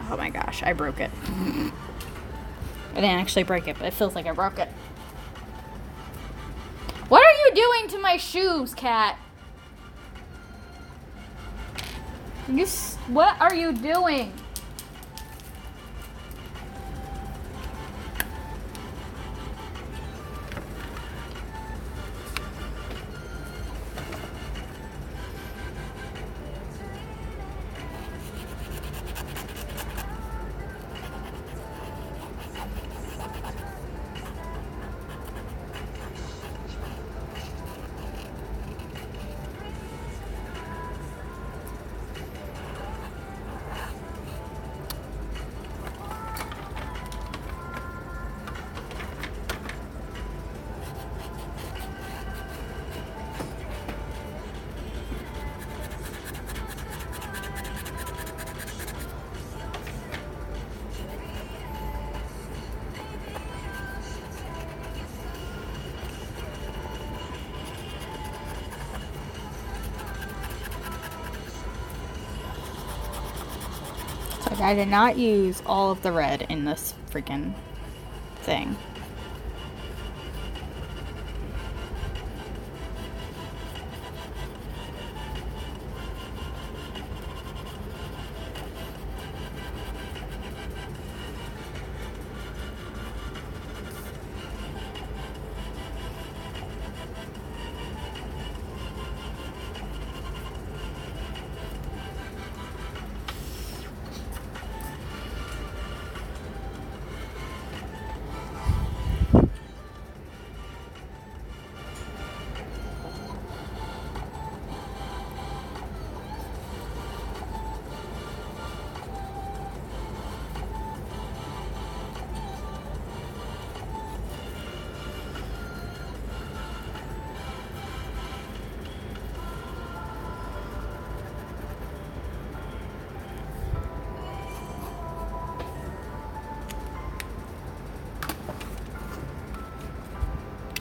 Speaker 1: Oh my gosh, I broke it. I didn't actually break it, but it feels like I broke it. What are you doing to my shoes, cat? What are you doing? Like, I did not use all of the red in this freaking thing.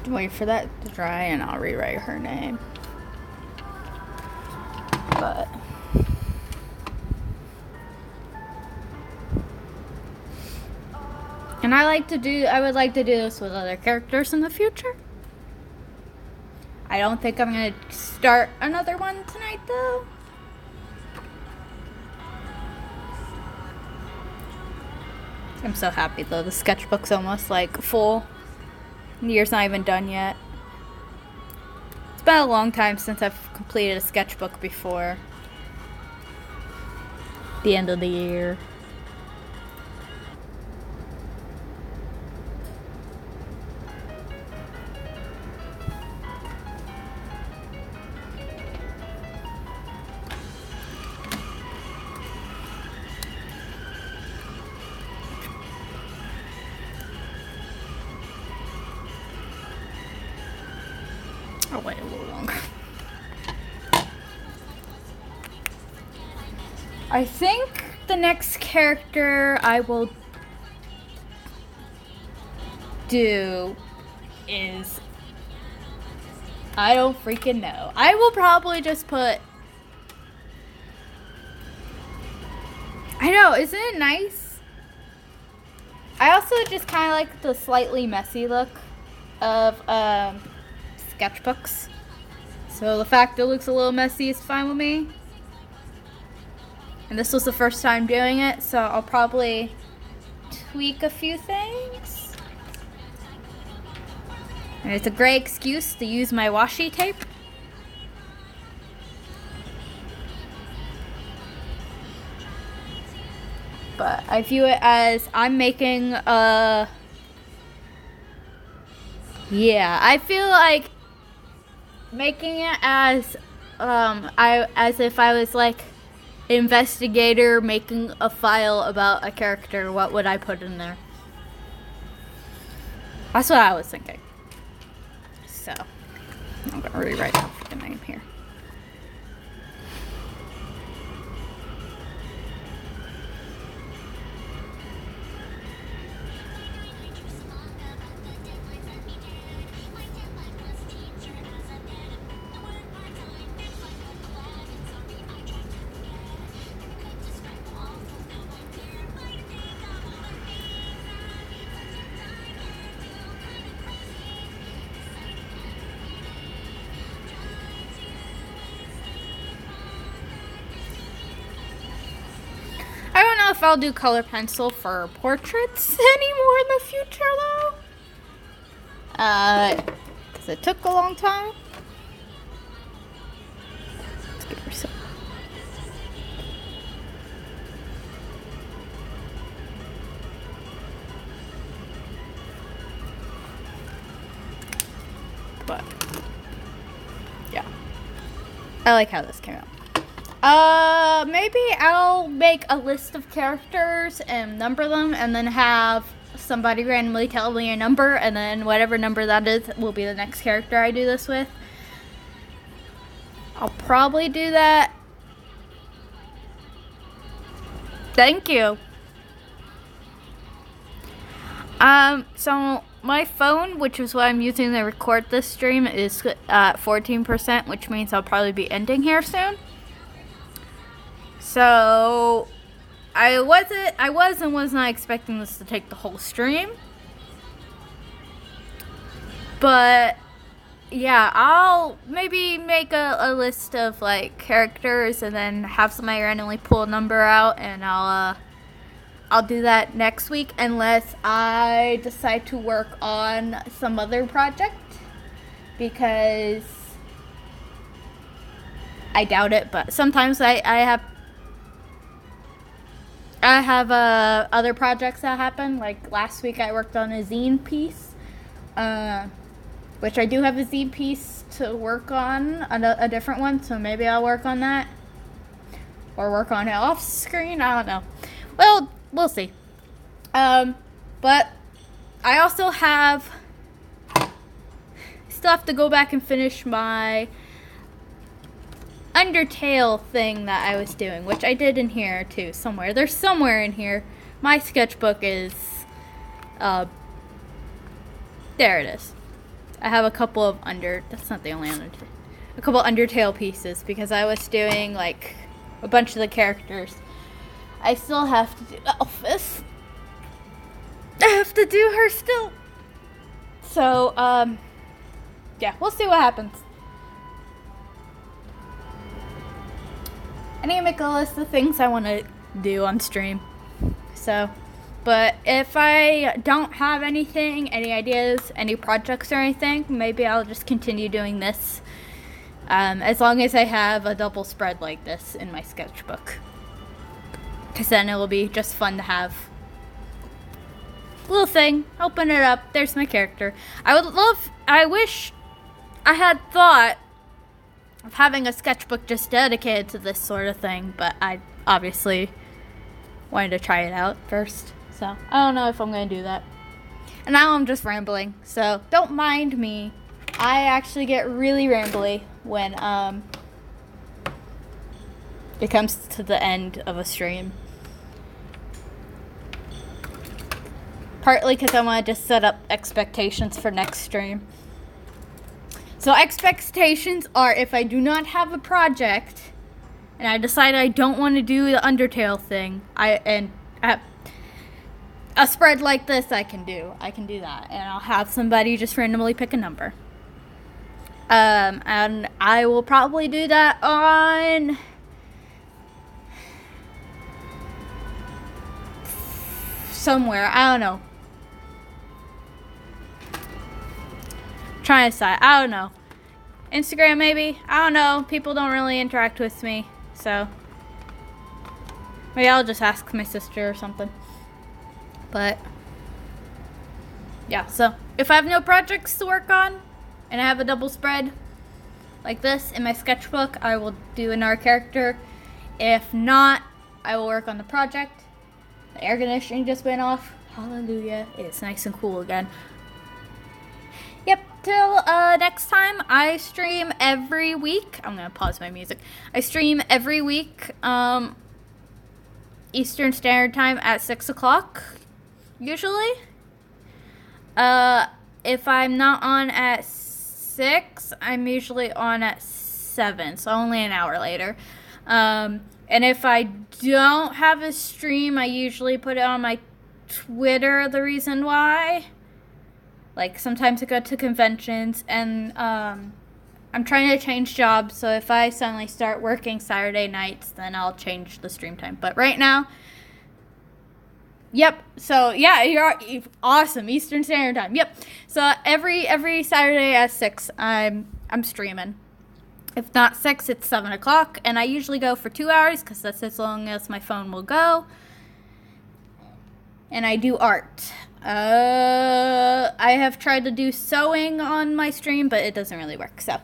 Speaker 1: Wait for that to dry and I'll rewrite her name. But and I would like to do this with other characters in the future. I don't think I'm gonna start another one tonight though. I'm so happy though, the sketchbook's almost like full. The year's not even done yet. It's been a long time since I've completed a sketchbook before the end of the year. I'll wait a little longer. I think the next character I will do is... I don't freaking know. I will probably just put... I know, isn't it nice? I also just kind of like the slightly messy look of sketchbooks. So the fact it looks a little messy is fine with me. And this was the first time doing it, so I'll probably tweak a few things. And it's a great excuse to use my washi tape. But I view it as I'm making a... Yeah, I feel like making it as as if I was like investigator making a file about a character. What would I put in there? That's what I was thinking. So I'm gonna rewrite the name here. I don't know if I'll do color pencil for portraits anymore in the future, though. Because it took a long time. Let's give her some. But, yeah. I like how this came out. Maybe I'll make a list of characters and number them and then have somebody randomly tell me a number, and then whatever number that is will be the next character I do this with. I'll probably do that. Thank you. So my phone, which is what I'm using to record this stream, is at 14%, which means I'll probably be ending here soon. So I was not expecting this to take the whole stream. But yeah, I'll maybe make a list of like characters and then have somebody randomly pull a number out, and I'll do that next week unless I decide to work on some other project, because I doubt it, but sometimes I have other projects that happen. Like last week I worked on a zine piece, which I do have a zine piece to work on, a different one, so maybe I'll work on that. Or work on it off screen, I don't know. Well, we'll see. But I also still have to go back and finish my Undertale thing that I was doing, which I did in here too, somewhere. There's somewhere in here. My sketchbook is, there it is. I have a couple of that's not the only Undertale. A couple Undertale pieces, because I was doing like a bunch of the characters. I still have to do Elphys. I have to do her still. So, yeah, we'll see what happens. I need to make a list of things I want to do on stream. So, but if I don't have anything, any ideas, any projects or anything, maybe I'll just continue doing this. As long as I have a double spread like this in my sketchbook. Because then it will be just fun to have. Little thing, open it up, there's my character. I wish I had thought of having a sketchbook just dedicated to this sort of thing, but I obviously wanted to try it out first, so I don't know if I'm going to do that. And now I'm just rambling, so don't mind me. I actually get really rambly when it comes to the end of a stream. Partly because I want to just set up expectations for next stream. So expectations are, if I do not have a project and I decide I don't want to do the Undertale thing, a spread like this I can do that, and I'll have somebody just randomly pick a number. And I will probably do that on somewhere, I don't know. Trying to decide. I don't know. Instagram maybe? I don't know. People don't really interact with me, so maybe I'll just ask my sister or something. But yeah, so if I have no projects to work on and I have a double spread, like this in my sketchbook, I will do another character. If not, I will work on the project. The air conditioning just went off. Hallelujah. It's nice and cool again. Yep, till next time, I stream every week. I'm going to pause my music. I stream every week, Eastern Standard Time at 6 o'clock, usually. If I'm not on at 6, I'm usually on at 7, so only an hour later. And if I don't have a stream, I usually put it on my Twitter, the reason why. Like, sometimes I go to conventions, and I'm trying to change jobs, so if I suddenly start working Saturday nights, then I'll change the stream time. But right now, yep, so yeah, you're awesome, Eastern Standard Time, yep. So every Saturday at 6, I'm streaming. If not 6, it's 7 o'clock, and I usually go for 2 hours, because that's as long as my phone will go. And I do art. I have tried to do sewing on my stream, but it doesn't really work, so.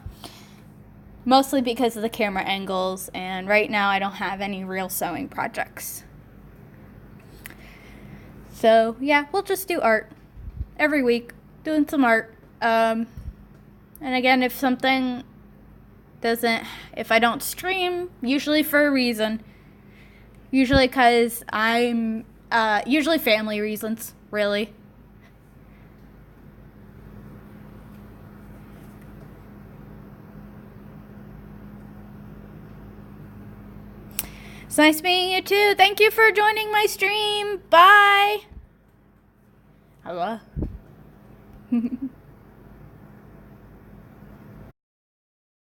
Speaker 1: Mostly because of the camera angles, and right now I don't have any real sewing projects. So, yeah, we'll just do art every week, doing some art. And again, if something if I don't stream, usually for a reason. Usually because usually family reasons, really. It's nice meeting you too. Thank you for joining my stream. Bye. Hello.